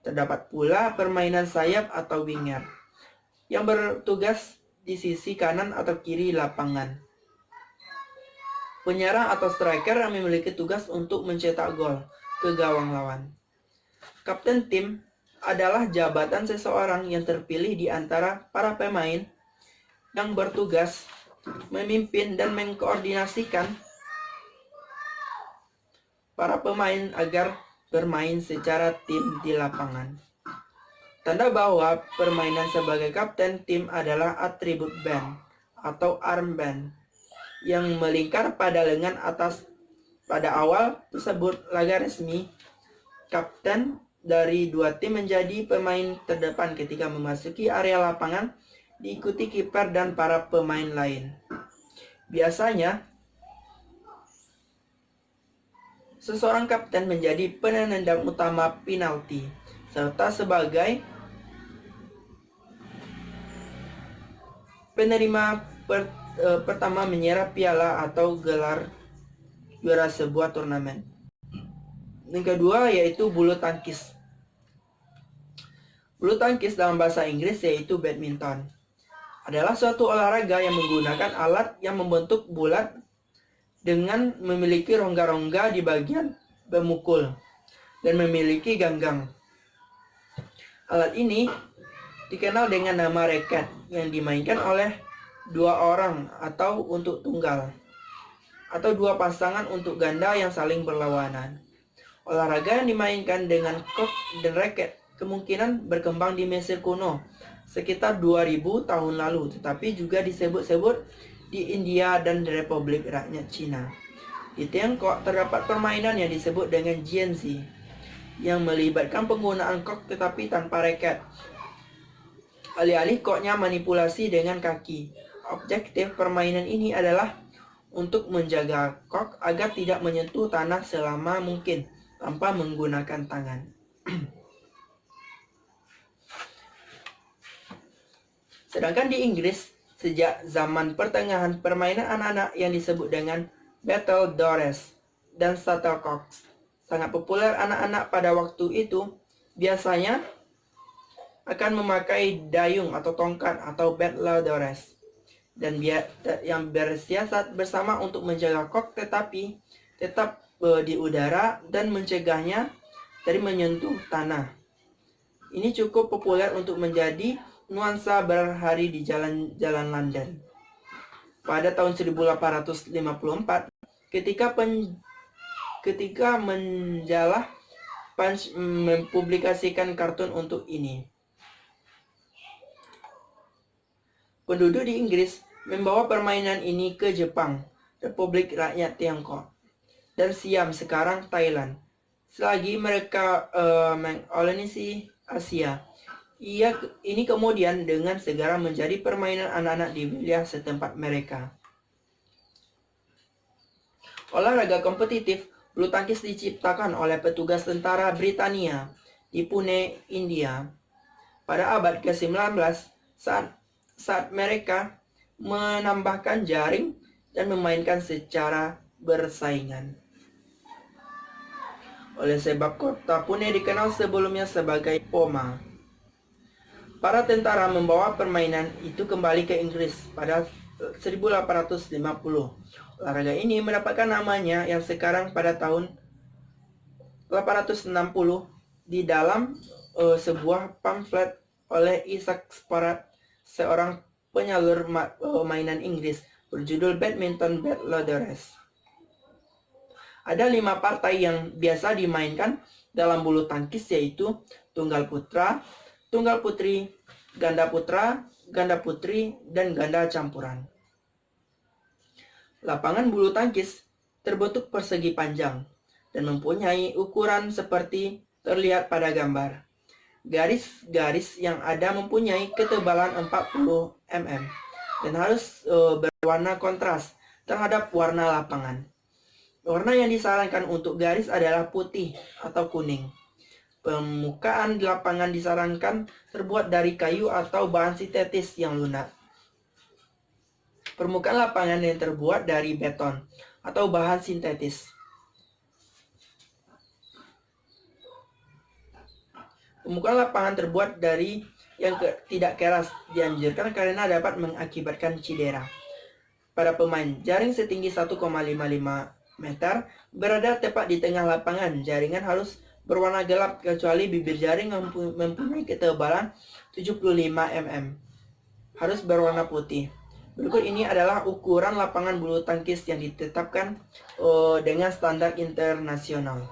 Terdapat pula permainan sayap atau winger yang bertugas di sisi kanan atau kiri lapangan. Penyerang atau striker yang memiliki tugas untuk mencetak gol ke gawang lawan. Kapten tim adalah jabatan seseorang yang terpilih di antara para pemain yang bertugas memimpin dan mengkoordinasikan para pemain agar bermain secara tim di lapangan. Tanda bahwa permainan sebagai kapten tim adalah atribut band atau armband yang melingkar pada lengan atas. Pada awal tersebut laga resmi, kapten dari 2 tim menjadi pemain terdepan ketika memasuki area lapangan, diikuti kiper dan para pemain lain. Biasanya, seseorang kapten menjadi penendang utama penalti, serta sebagai penerima pertama menyerah piala atau gelar juara sebuah turnamen. Yang kedua yaitu bulu tangkis. Bulu tangkis dalam bahasa Inggris yaitu badminton adalah suatu olahraga yang menggunakan alat yang membentuk bulat dengan memiliki rongga-rongga di bagian pemukul dan memiliki ganggang. Alat ini dikenal dengan nama racket yang dimainkan oleh 2 orang atau untuk tunggal. atau dua pasangan untuk ganda yang saling berlawanan. Olahraga yang dimainkan dengan kok dan raket kemungkinan berkembang di Mesir kuno sekitar 2000 tahun lalu, tetapi juga disebut-sebut di India dan Republik Rakyat Cina. Di Tiongkok terdapat permainan yang disebut dengan jianzi yang melibatkan penggunaan kok tetapi tanpa raket. Alih-alih koknya manipulasi dengan kaki. Objektif permainan ini adalah untuk menjaga kok agar tidak menyentuh tanah selama mungkin tanpa menggunakan tangan. Sedangkan di Inggris, sejak zaman pertengahan permainan anak-anak yang disebut dengan battledores dan shuttlecocks sangat populer. Anak-anak pada waktu itu biasanya akan memakai dayung atau tongkat atau battledores dan yang bersiasat bersama untuk menjaga kok tetapi tetap di udara dan mencegahnya dari menyentuh tanah. Ini cukup populer untuk menjadi nuansa berhari di jalan-jalan London. Pada tahun 1854, ketika menjalah Punch mempublikasikan kartun untuk ini. Penduduk di Inggris membawa permainan ini ke Jepang, Republik Rakyat Tiongkok, dan Siam sekarang Thailand. Selagi mereka mengkolonisasi Asia, ini kemudian dengan segera menjadi permainan anak-anak di wilayah setempat mereka. Olahraga kompetitif bulu tangkis diciptakan oleh petugas tentara Britania di Pune, India. Pada abad ke-19, saat mereka menambahkan jaring dan memainkan secara bersaingan. Oleh sebab kota Pune dikenal sebelumnya sebagai Poma. Para tentara membawa permainan itu kembali ke Inggris pada 1850. Olahraga ini mendapatkan namanya yang sekarang pada tahun 1860 di dalam sebuah pamflet oleh Isaac Spratt, seorang penyalur mainan Inggris berjudul Badminton Battledores. Ada 5 partai yang biasa dimainkan dalam bulu tangkis, yaitu tunggal putra, tunggal putri, ganda putra, ganda putri, dan ganda campuran. Lapangan bulu tangkis terbentuk persegi panjang dan mempunyai ukuran seperti terlihat pada gambar. Garis-garis yang ada mempunyai ketebalan 40 mm dan harus berwarna kontras terhadap warna lapangan. Warna yang disarankan untuk garis adalah putih atau kuning. Permukaan di lapangan disarankan terbuat dari kayu atau bahan sintetis yang lunak. Permukaan lapangan yang terbuat dari beton atau bahan sintetis. Permukaan lapangan terbuat dari yang tidak keras dianjurkan karena dapat mengakibatkan cedera. Pada pemain, jaring setinggi 1,55 meter berada tepat di tengah lapangan. Jaringan harus berwarna gelap kecuali bibir jaring mempunyai ketebalan 75 mm. Harus berwarna putih. Berikut ini adalah ukuran lapangan bulu tangkis yang ditetapkan dengan standar internasional.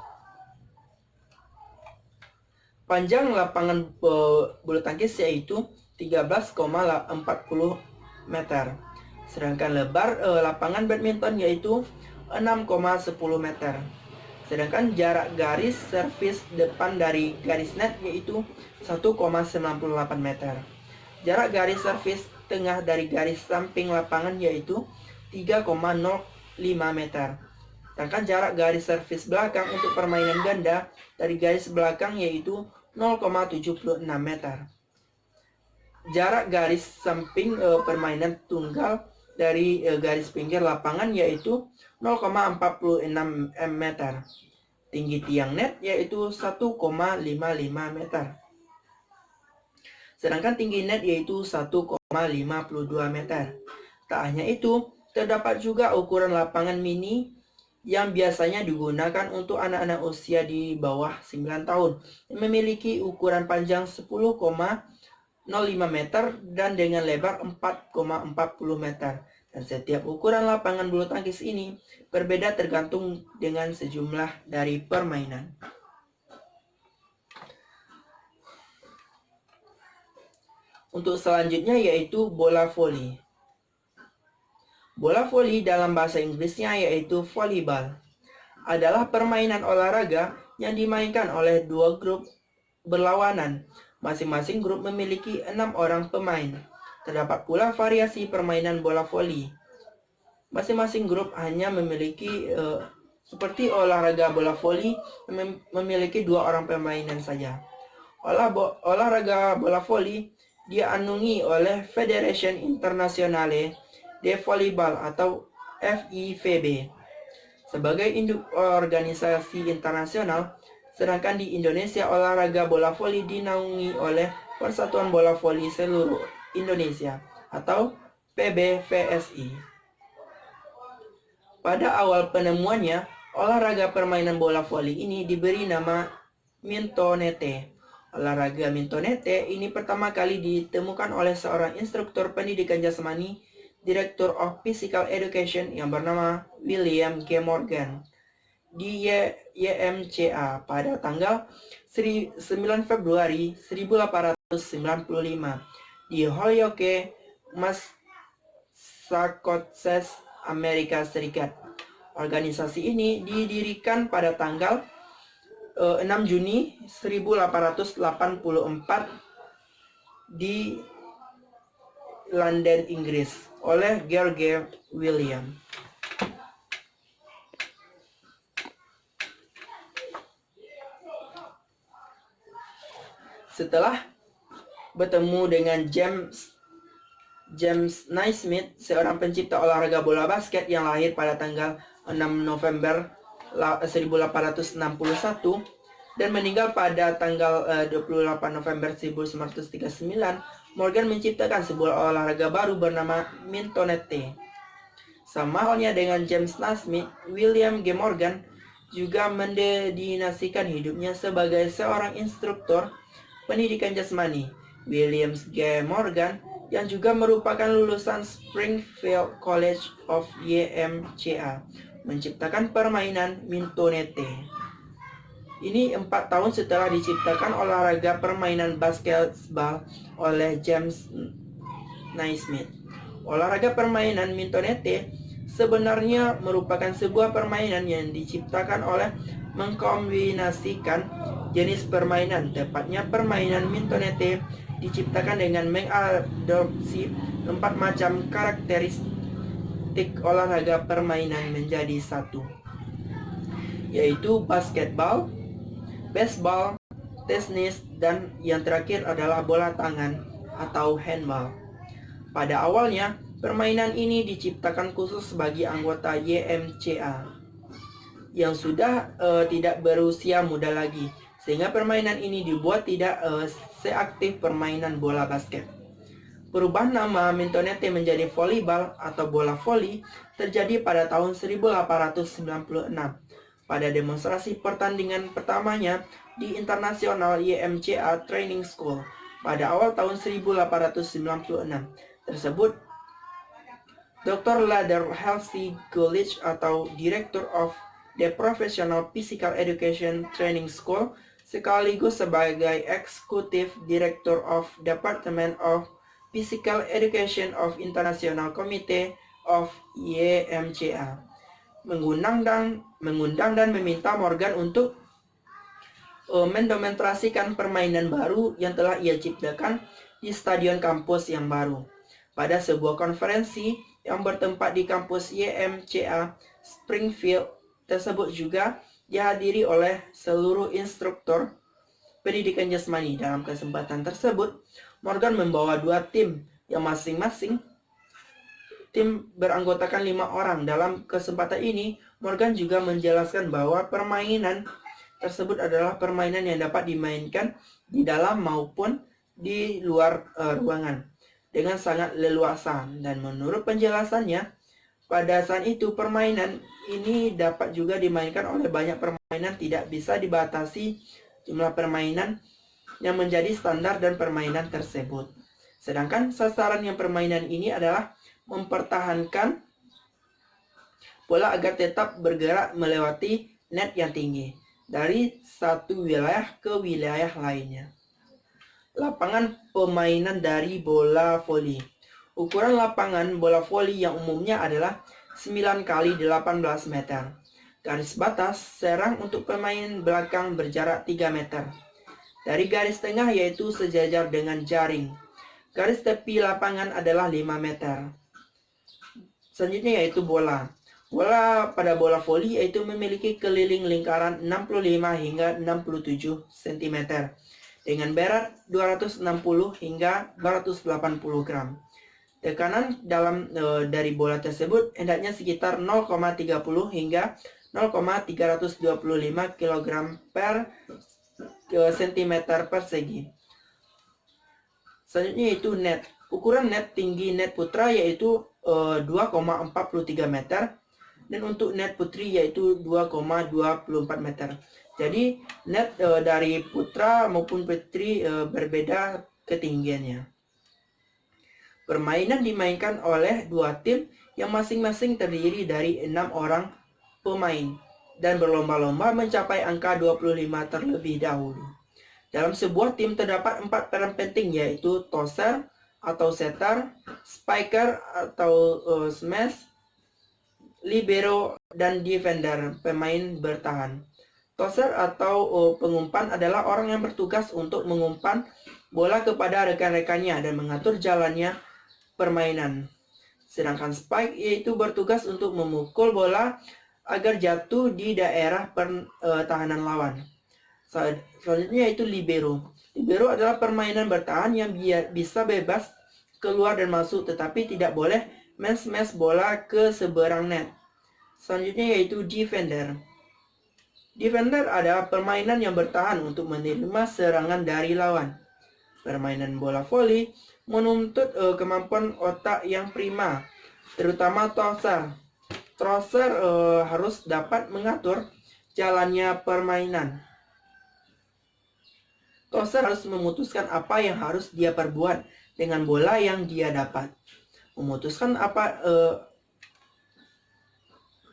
Panjang lapangan bulu tangkis yaitu 13,40 meter. Sedangkan lebar lapangan badminton yaitu 6,10 meter. Sedangkan jarak garis servis depan dari garis net yaitu 1,98 meter. Jarak garis servis tengah dari garis samping lapangan yaitu 3,05 meter. Sedangkan jarak garis servis belakang untuk permainan ganda dari garis belakang yaitu 0,76 meter. Jarak garis samping permainan tunggal dari garis pinggir lapangan yaitu 0,46 meter. Tinggi tiang net yaitu 1,55 meter. Sedangkan tinggi net yaitu 1,52 meter. Tak hanya itu, terdapat juga ukuran lapangan mini yang biasanya digunakan untuk anak-anak usia di bawah 9 tahun yang memiliki ukuran panjang 10,05 meter dan dengan lebar 4,40 meter. Dan setiap ukuran lapangan bulu tangkis ini berbeda tergantung dengan sejumlah dari permainan. Untuk selanjutnya yaitu bola voli. Bola voli dalam bahasa Inggrisnya yaitu volleyball adalah permainan olahraga yang dimainkan oleh dua grup berlawanan. Masing-masing grup memiliki 6 orang pemain. Terdapat pula variasi permainan bola voli. Masing-masing grup hanya memiliki seperti olahraga bola voli memiliki 2 orang permainan saja. Olahraga bola voli dianungi oleh Federation Internationale de Volleyball atau FIVB sebagai induk organisasi internasional, sedangkan di Indonesia olahraga bola voli dinaungi oleh Persatuan Bola Voli Seluruh Indonesia atau PBVSI. Pada awal penemuannya, olahraga permainan bola voli ini diberi nama mintonete. Olahraga mintonete ini pertama kali ditemukan oleh seorang instruktur pendidikan jasmani, Director of Physical Education yang bernama William G. Morgan di YMCA pada tanggal 9 Februari 1895 di Holyoke, Massachusetts, Amerika Serikat. Organisasi ini didirikan pada tanggal 6 Juni 1884 di London, Inggris oleh George William. Setelah bertemu dengan James Naismith, seorang pencipta olahraga bola basket yang lahir pada tanggal 6 November 1861 dan meninggal pada tanggal 28 November 1939, Morgan menciptakan sebuah olahraga baru bernama mintonete. Sama halnya dengan James Naismith, William G. Morgan juga mendedikasikan hidupnya sebagai seorang instruktur pendidikan jasmani. William G. Morgan yang juga merupakan lulusan Springfield College of YMCA menciptakan permainan mintonete. Ini 4 tahun setelah diciptakan olahraga permainan basketball oleh James Naismith. Olahraga permainan mintonete sebenarnya merupakan sebuah permainan yang diciptakan oleh mengkombinasikan jenis permainan. Tepatnya permainan mintonete diciptakan dengan mengadopsi 4 macam karakteristik olahraga permainan menjadi satu, yaitu basketball, baseball, tenis, dan yang terakhir adalah bola tangan atau handball. Pada awalnya, permainan ini diciptakan khusus bagi anggota YMCA yang sudah tidak berusia muda lagi, sehingga permainan ini dibuat tidak seaktif permainan bola basket. Perubahan nama mintonete menjadi volleyball atau bola voli terjadi pada tahun 1896 pada demonstrasi pertandingan pertamanya di International YMCA Training School pada awal tahun 1896 tersebut. Dr. Ladder Halsey Gulich atau Director of the Professional Physical Education Training School sekaligus sebagai Executive Director of Department of Physical Education of International Committee of YMCA mengundang dan meminta Morgan untuk mendemonstrasikan permainan baru yang telah ia ciptakan di stadion kampus yang baru. Pada sebuah konferensi yang bertempat di kampus YMCA Springfield tersebut juga dihadiri oleh seluruh instruktur pendidikan jasmani. Dalam kesempatan tersebut, Morgan membawa 2 tim yang masing-masing tim beranggotakan 5 orang. Dalam kesempatan ini, Morgan juga menjelaskan bahwa permainan tersebut adalah permainan yang dapat dimainkan di dalam maupun di luar ruangan dengan sangat leluasa. Dan menurut penjelasannya, pada saat itu permainan ini dapat juga dimainkan oleh banyak permainan, tidak bisa dibatasi jumlah permainan yang menjadi standar dan permainan tersebut. Sedangkan sasaran yang permainan ini adalah mempertahankan bola agar tetap bergerak melewati net yang tinggi dari satu wilayah ke wilayah lainnya. Lapangan permainan dari bola voli. Ukuran lapangan bola voli yang umumnya adalah 9 kali 18 meter. Garis batas serang untuk pemain belakang berjarak 3 meter. Dari garis tengah yaitu sejajar dengan jaring. Garis tepi lapangan adalah 5 meter. Selanjutnya yaitu bola. Bola pada bola voli yaitu memiliki keliling lingkaran 65 hingga 67 cm dengan berat 260 hingga 280 gram. Tekanan dalam dari bola tersebut hendaknya sekitar 0,30 hingga 0,325 kg per cm persegi. Selanjutnya yaitu net. Ukuran net tinggi net putra yaitu 2,43 meter dan untuk net putri yaitu 2,24 meter. Jadi net dari putra maupun putri berbeda ketinggiannya. Permainan dimainkan oleh dua tim yang masing-masing terdiri dari 6 orang pemain dan berlomba-lomba mencapai angka 25 terlebih dahulu. Dalam sebuah tim terdapat 4 peran penting yaitu tosser atau setter, spiker atau smash, libero, dan defender, pemain bertahan. Tosser atau pengumpan adalah orang yang bertugas untuk mengumpan bola kepada rekan-rekannya dan mengatur jalannya permainan. Sedangkan spike yaitu bertugas untuk memukul bola agar jatuh di daerah pertahanan lawan. Selanjutnya yaitu libero. Libero adalah permainan bertahan yang bisa bebas keluar dan masuk tetapi tidak boleh smash bola ke seberang net. Selanjutnya yaitu defender. Defender adalah permainan yang bertahan untuk menerima serangan dari lawan. Permainan bola voli menuntut kemampuan otak yang prima, terutama tosser. Tosser harus dapat mengatur jalannya permainan. Tosser harus memutuskan apa yang harus dia perbuat dengan bola yang dia dapat. Memutuskan apa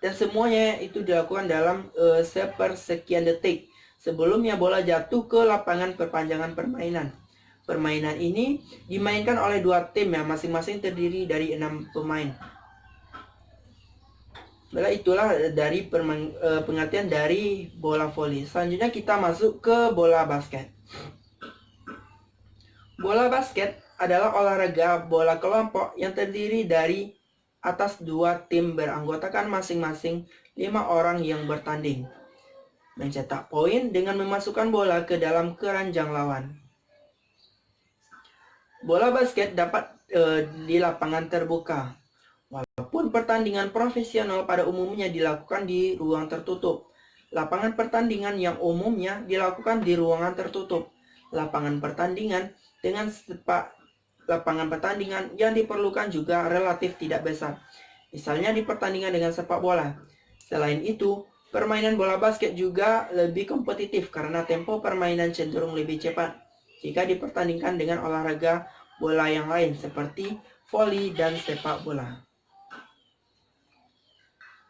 dan semuanya itu dilakukan dalam sepersekian detik sebelumnya bola jatuh ke lapangan perpanjangan permainan. Permainan ini dimainkan oleh dua tim yang masing-masing terdiri dari 6 pemain. Itulah dari pengertian dari bola voli. Selanjutnya kita masuk ke bola basket. Bola basket adalah olahraga bola kelompok yang terdiri dari atas dua tim beranggotakan masing-masing 5 orang yang bertanding. Mencetak poin dengan memasukkan bola ke dalam keranjang lawan. Bola basket dapat di lapangan terbuka. Walaupun pertandingan profesional pada umumnya dilakukan di ruang tertutup. Lapangan pertandingan yang umumnya dilakukan di ruangan tertutup. Lapangan pertandingan dengan lapangan pertandingan yang diperlukan juga relatif tidak besar. Misalnya di pertandingan dengan sepak bola. Selain itu, permainan bola basket juga lebih kompetitif karena tempo permainan cenderung lebih cepat jika dipertandingkan dengan olahraga bola yang lain seperti voli dan sepak bola.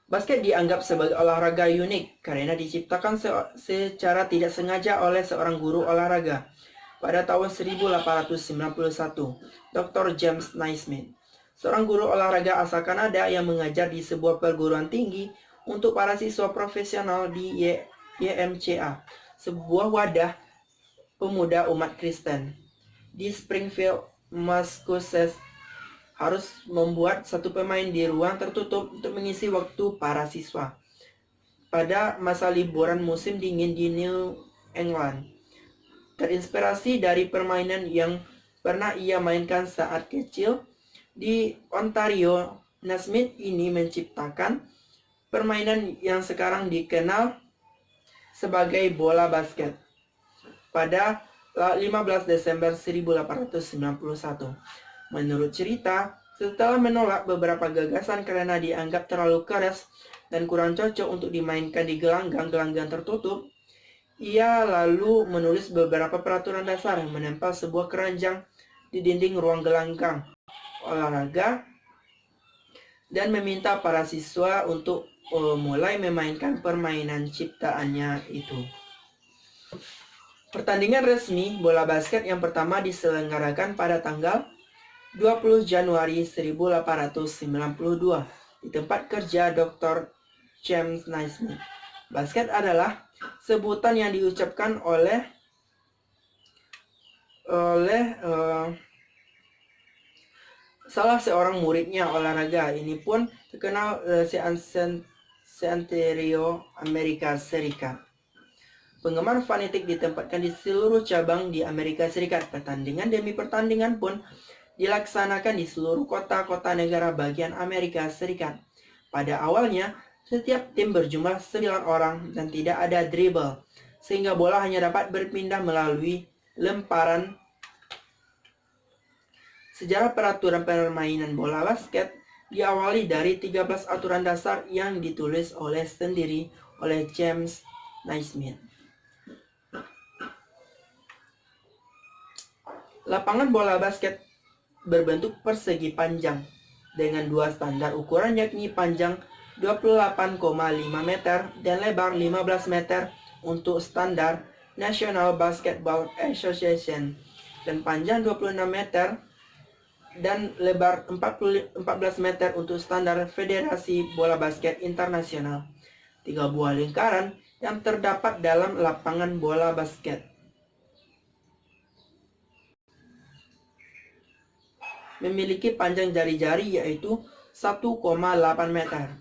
Basket dianggap sebagai olahraga unik karena diciptakan secara tidak sengaja oleh seorang guru olahraga pada tahun 1891, Dr. James Naismith, seorang guru olahraga asal Kanada yang mengajar di sebuah perguruan tinggi untuk para siswa profesional di YMCA, sebuah wadah pemuda umat Kristen di Springfield, Massachusetts, harus membuat satu pemain di ruang tertutup untuk mengisi waktu para siswa pada masa liburan musim dingin di New England. Terinspirasi dari permainan yang pernah ia mainkan saat kecil di Ontario, Naismith ini menciptakan permainan yang sekarang dikenal sebagai bola basket pada 15 Desember 1891. Menurut cerita, setelah menolak beberapa gagasan karena dianggap terlalu keras dan kurang cocok untuk dimainkan di gelanggang tertutup, ia lalu menulis beberapa peraturan dasar yang menempel sebuah keranjang di dinding ruang gelanggang olahraga dan meminta para siswa untuk mulai memainkan permainan ciptaannya itu. Pertandingan resmi bola basket yang pertama diselenggarakan pada tanggal 20 Januari 1892 di tempat kerja Dr. James Naismith. Basket adalah sebutan yang diucapkan oleh salah seorang muridnya olahraga. Ini pun terkenal seantero Amerika Serikat. Penggemar fanatik ditempatkan di seluruh cabang di Amerika Serikat. Pertandingan demi pertandingan pun dilaksanakan di seluruh kota-kota negara bagian Amerika Serikat. Pada awalnya, setiap tim berjumlah 9 orang dan tidak ada dribble, sehingga bola hanya dapat berpindah melalui lemparan. Sejarah peraturan permainan bola basket diawali dari 13 aturan dasar yang ditulis oleh James Naismith. Lapangan bola basket berbentuk persegi panjang dengan dua standar ukuran, yakni panjang 28,5 meter dan lebar 15 meter untuk standar National Basketball Association, dan panjang 26 meter dan lebar 14 meter untuk standar Federasi Bola Basket Internasional. 3 buah lingkaran yang terdapat dalam lapangan bola basket memiliki panjang jari-jari yaitu 1,8 meter.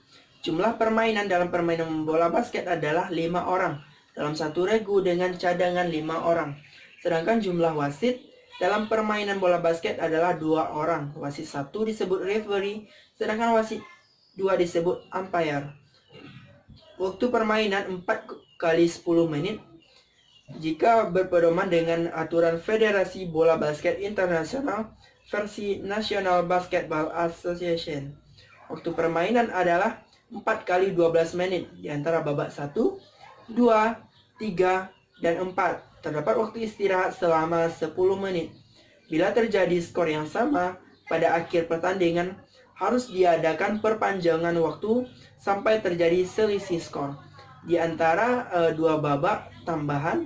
Jumlah permainan dalam permainan bola basket adalah 5 orang dalam satu regu dengan cadangan 5 orang. Sedangkan jumlah wasit dalam permainan bola basket adalah 2 orang. Wasit 1 disebut referee, sedangkan wasit 2 disebut umpire. Waktu permainan 4 kali 10 menit. Jika berpedoman dengan aturan Federasi Bola Basket Internasional versi National Basketball Association, waktu permainan adalah 4 kali 12 menit di antara babak 1, 2, 3, dan 4. Terdapat waktu istirahat selama 10 menit. Bila terjadi skor yang sama pada akhir pertandingan, harus diadakan perpanjangan waktu sampai terjadi selisih skor. Di antara dua babak tambahan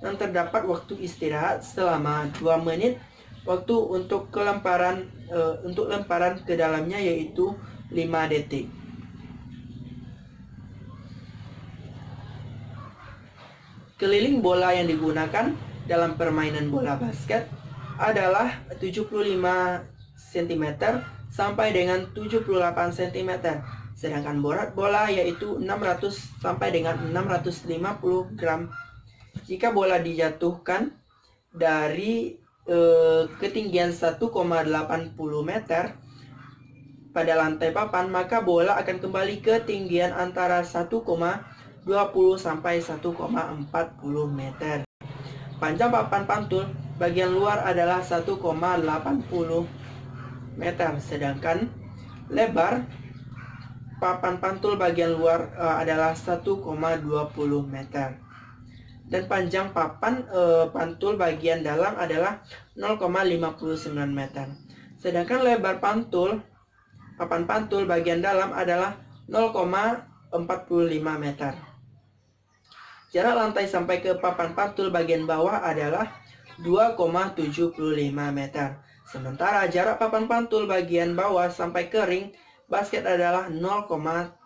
yang terdapat waktu istirahat selama 2 menit. Waktu untuk lemparan ke dalamnya yaitu 5 detik. Keliling bola yang digunakan dalam permainan bola basket adalah 75 cm sampai dengan 78 cm. Sedangkan berat bola yaitu 600 sampai dengan 650 gram. Jika bola dijatuhkan dari ketinggian 1,80 meter pada lantai papan, maka bola akan kembali ke ketinggian antara 1,20 sampai 1,40 meter. Panjang papan pantul bagian luar adalah 1,80 meter, sedangkan lebar papan pantul bagian luar adalah 1,20 meter. Dan panjang papan pantul bagian dalam adalah 0,59 meter. Sedangkan lebar papan pantul bagian dalam adalah 0,45 meter. Jarak lantai sampai ke papan pantul bagian bawah adalah 2,75 meter. Sementara jarak papan pantul bagian bawah sampai ke ring basket adalah 0,30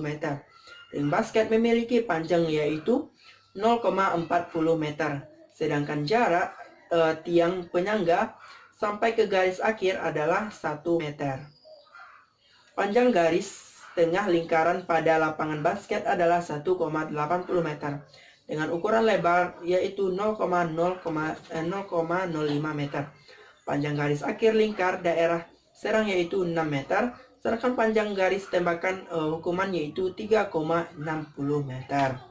meter. Ring basket memiliki panjang yaitu 0,40 meter, sedangkan jarak tiang penyangga sampai ke garis akhir adalah 1 meter. Panjang garis tengah lingkaran pada lapangan basket adalah 1,80 meter, dengan ukuran lebar yaitu 0,05 meter. Panjang garis akhir lingkar daerah serang yaitu 6 meter, sedangkan panjang garis tembakan hukuman yaitu 3,60 meter.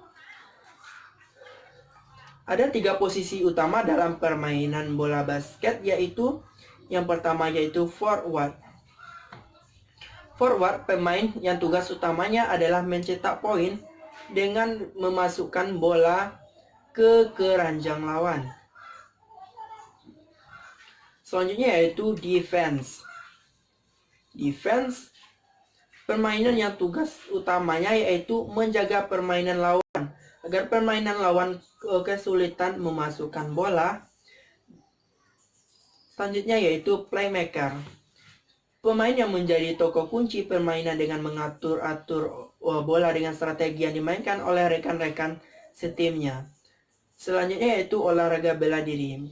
Ada 3 posisi utama dalam permainan bola basket, yaitu yang pertama yaitu forward. Forward, pemain yang tugas utamanya adalah mencetak poin dengan memasukkan bola ke keranjang lawan. Selanjutnya yaitu defense. Defense permainan yang tugas utamanya yaitu menjaga permainan lawan agar permainan lawan kesulitan memasukkan bola. Selanjutnya yaitu playmaker. Pemain yang menjadi tokoh kunci permainan dengan mengatur-atur bola dengan strategi yang dimainkan oleh rekan-rekan setimnya. Selanjutnya yaitu olahraga bela diri.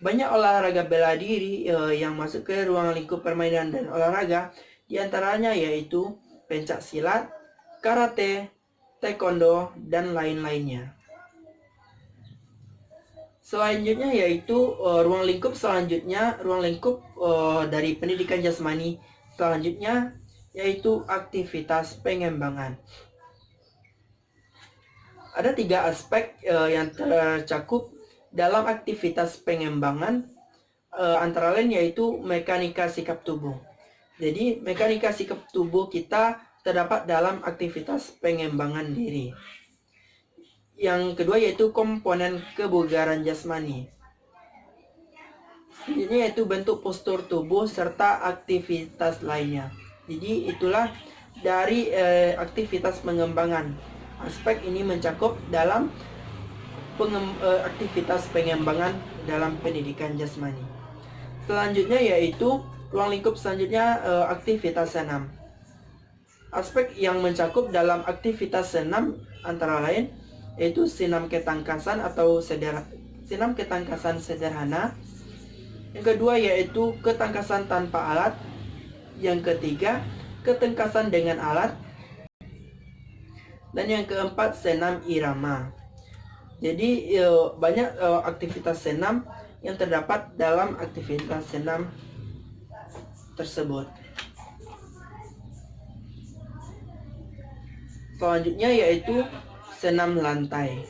Banyak olahraga bela diri yang masuk ke ruang lingkup permainan dan olahraga, diantaranya yaitu pencak silat, karate, taekwondo, dan lain-lainnya. Selanjutnya yaitu ruang lingkup dari pendidikan jasmani selanjutnya yaitu aktivitas pengembangan. Ada 3 aspek yang tercakup dalam aktivitas pengembangan, antara lain yaitu mekanika sikap tubuh. Jadi mekanika sikap tubuh kita terdapat dalam aktivitas pengembangan diri. Yang kedua yaitu komponen kebugaran jasmani. Selanjutnya yaitu bentuk postur tubuh serta aktivitas lainnya. Jadi itulah dari aktivitas pengembangan. Aspek ini mencakup dalam aktivitas pengembangan dalam pendidikan jasmani. Selanjutnya yaitu ruang lingkup selanjutnya aktivitas senam. Aspek yang mencakup dalam aktivitas senam antara lain yaitu senam ketangkasan atau senam ketangkasan sederhana. Yang kedua yaitu ketangkasan tanpa alat. Yang ketiga ketangkasan dengan alat. Dan yang keempat senam irama. Jadi banyak aktivitas senam yang terdapat dalam aktivitas senam tersebut. Selanjutnya yaitu senam lantai.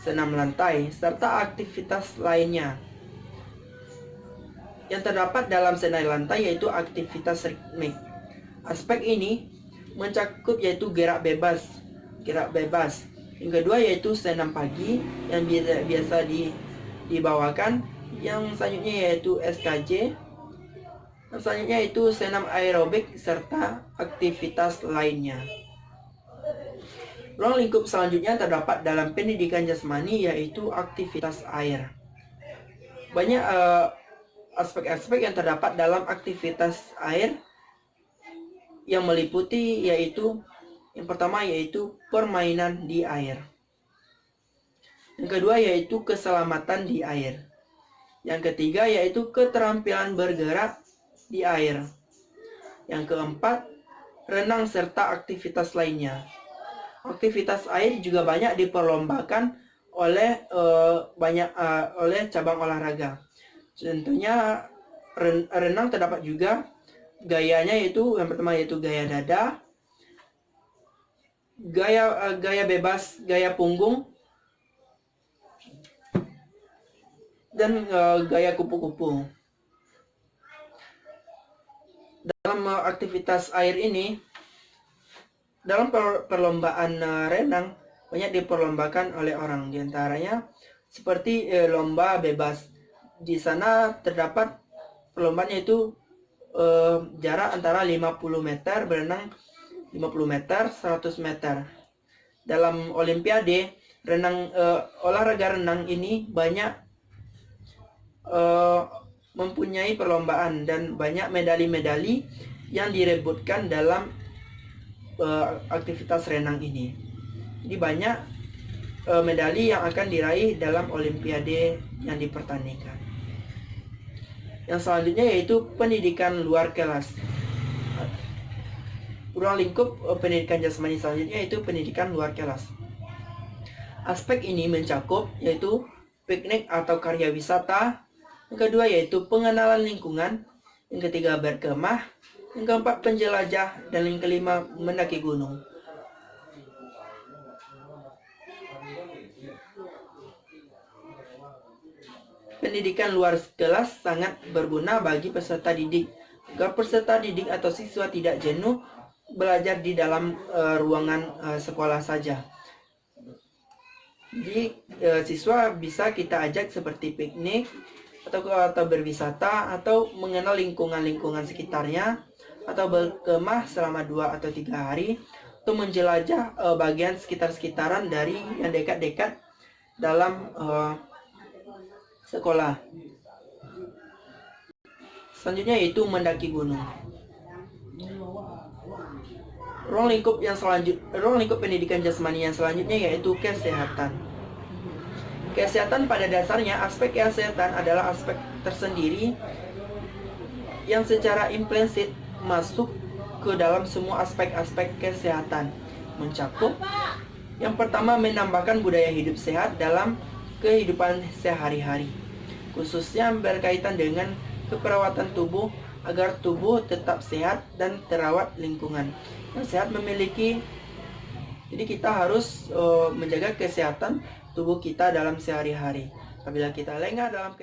Senam lantai serta aktivitas lainnya. Yang terdapat dalam senam lantai yaitu aktivitas ritmik. Aspek ini mencakup yaitu gerak bebas. Yang kedua yaitu senam pagi yang biasa dibawakan. Yang selanjutnya yaitu SKJ. Yang selanjutnya yaitu senam aerobik serta aktivitas lainnya. Ruang lingkup selanjutnya terdapat dalam pendidikan jasmani yaitu aktivitas air. Banyak aspek-aspek yang terdapat dalam aktivitas air yang meliputi yaitu yang pertama yaitu permainan di air. Yang kedua yaitu keselamatan di air. Yang ketiga yaitu keterampilan bergerak di air. Yang keempat renang serta aktivitas lainnya. Aktivitas air juga banyak diperlombakan oleh oleh cabang olahraga. Contohnya renang terdapat juga gayanya yaitu yang pertama yaitu gaya dada, gaya bebas, gaya punggung, dan gaya kupu-kupu. Dalam aktivitas air ini, dalam perlombaan renang banyak diperlombakan oleh orang, diantaranya seperti lomba bebas. Di sana terdapat perlombaan yaitu jarak antara 50 meter berenang, 50 meter, 100 meter. Dalam olimpiade olahraga renang ini banyak mempunyai perlombaan dan banyak medali-medali yang direbutkan dalam aktivitas renang ini. Jadi banyak medali yang akan diraih dalam olimpiade yang dipertandingkan. Yang selanjutnya yaitu pendidikan luar kelas. Ruang lingkup pendidikan jasmani selanjutnya yaitu pendidikan luar kelas. Aspek ini mencakup yaitu piknik atau karya wisata. Yang kedua yaitu pengenalan lingkungan. Yang ketiga berkemah. Yang keempat penjelajah. Dan yang kelima mendaki gunung. Pendidikan luar kelas sangat berguna bagi peserta didik agar peserta didik atau siswa tidak jenuh belajar di dalam ruangan sekolah saja. Jadi siswa bisa kita ajak seperti piknik atau berwisata atau mengenal lingkungan sekitarnya atau berkemah selama 2 atau 3 hari untuk menjelajah bagian sekitar-sekitaran dari yang dekat-dekat dalam sekolah. Selanjutnya yaitu mendaki gunung. Ruang lingkup pendidikan jasmani yang selanjutnya yaitu kesehatan. Kesehatan pada dasarnya, aspek kesehatan adalah aspek tersendiri yang secara implisit masuk ke dalam semua aspek-aspek kesehatan, mencakup yang pertama menambahkan budaya hidup sehat dalam kehidupan sehari-hari, khususnya berkaitan dengan keperawatan tubuh agar tubuh tetap sehat dan terawat lingkungan. Yang sehat memiliki, jadi kita harus menjaga kesehatan tubuh kita dalam sehari-hari. Apabila kita lengah dalam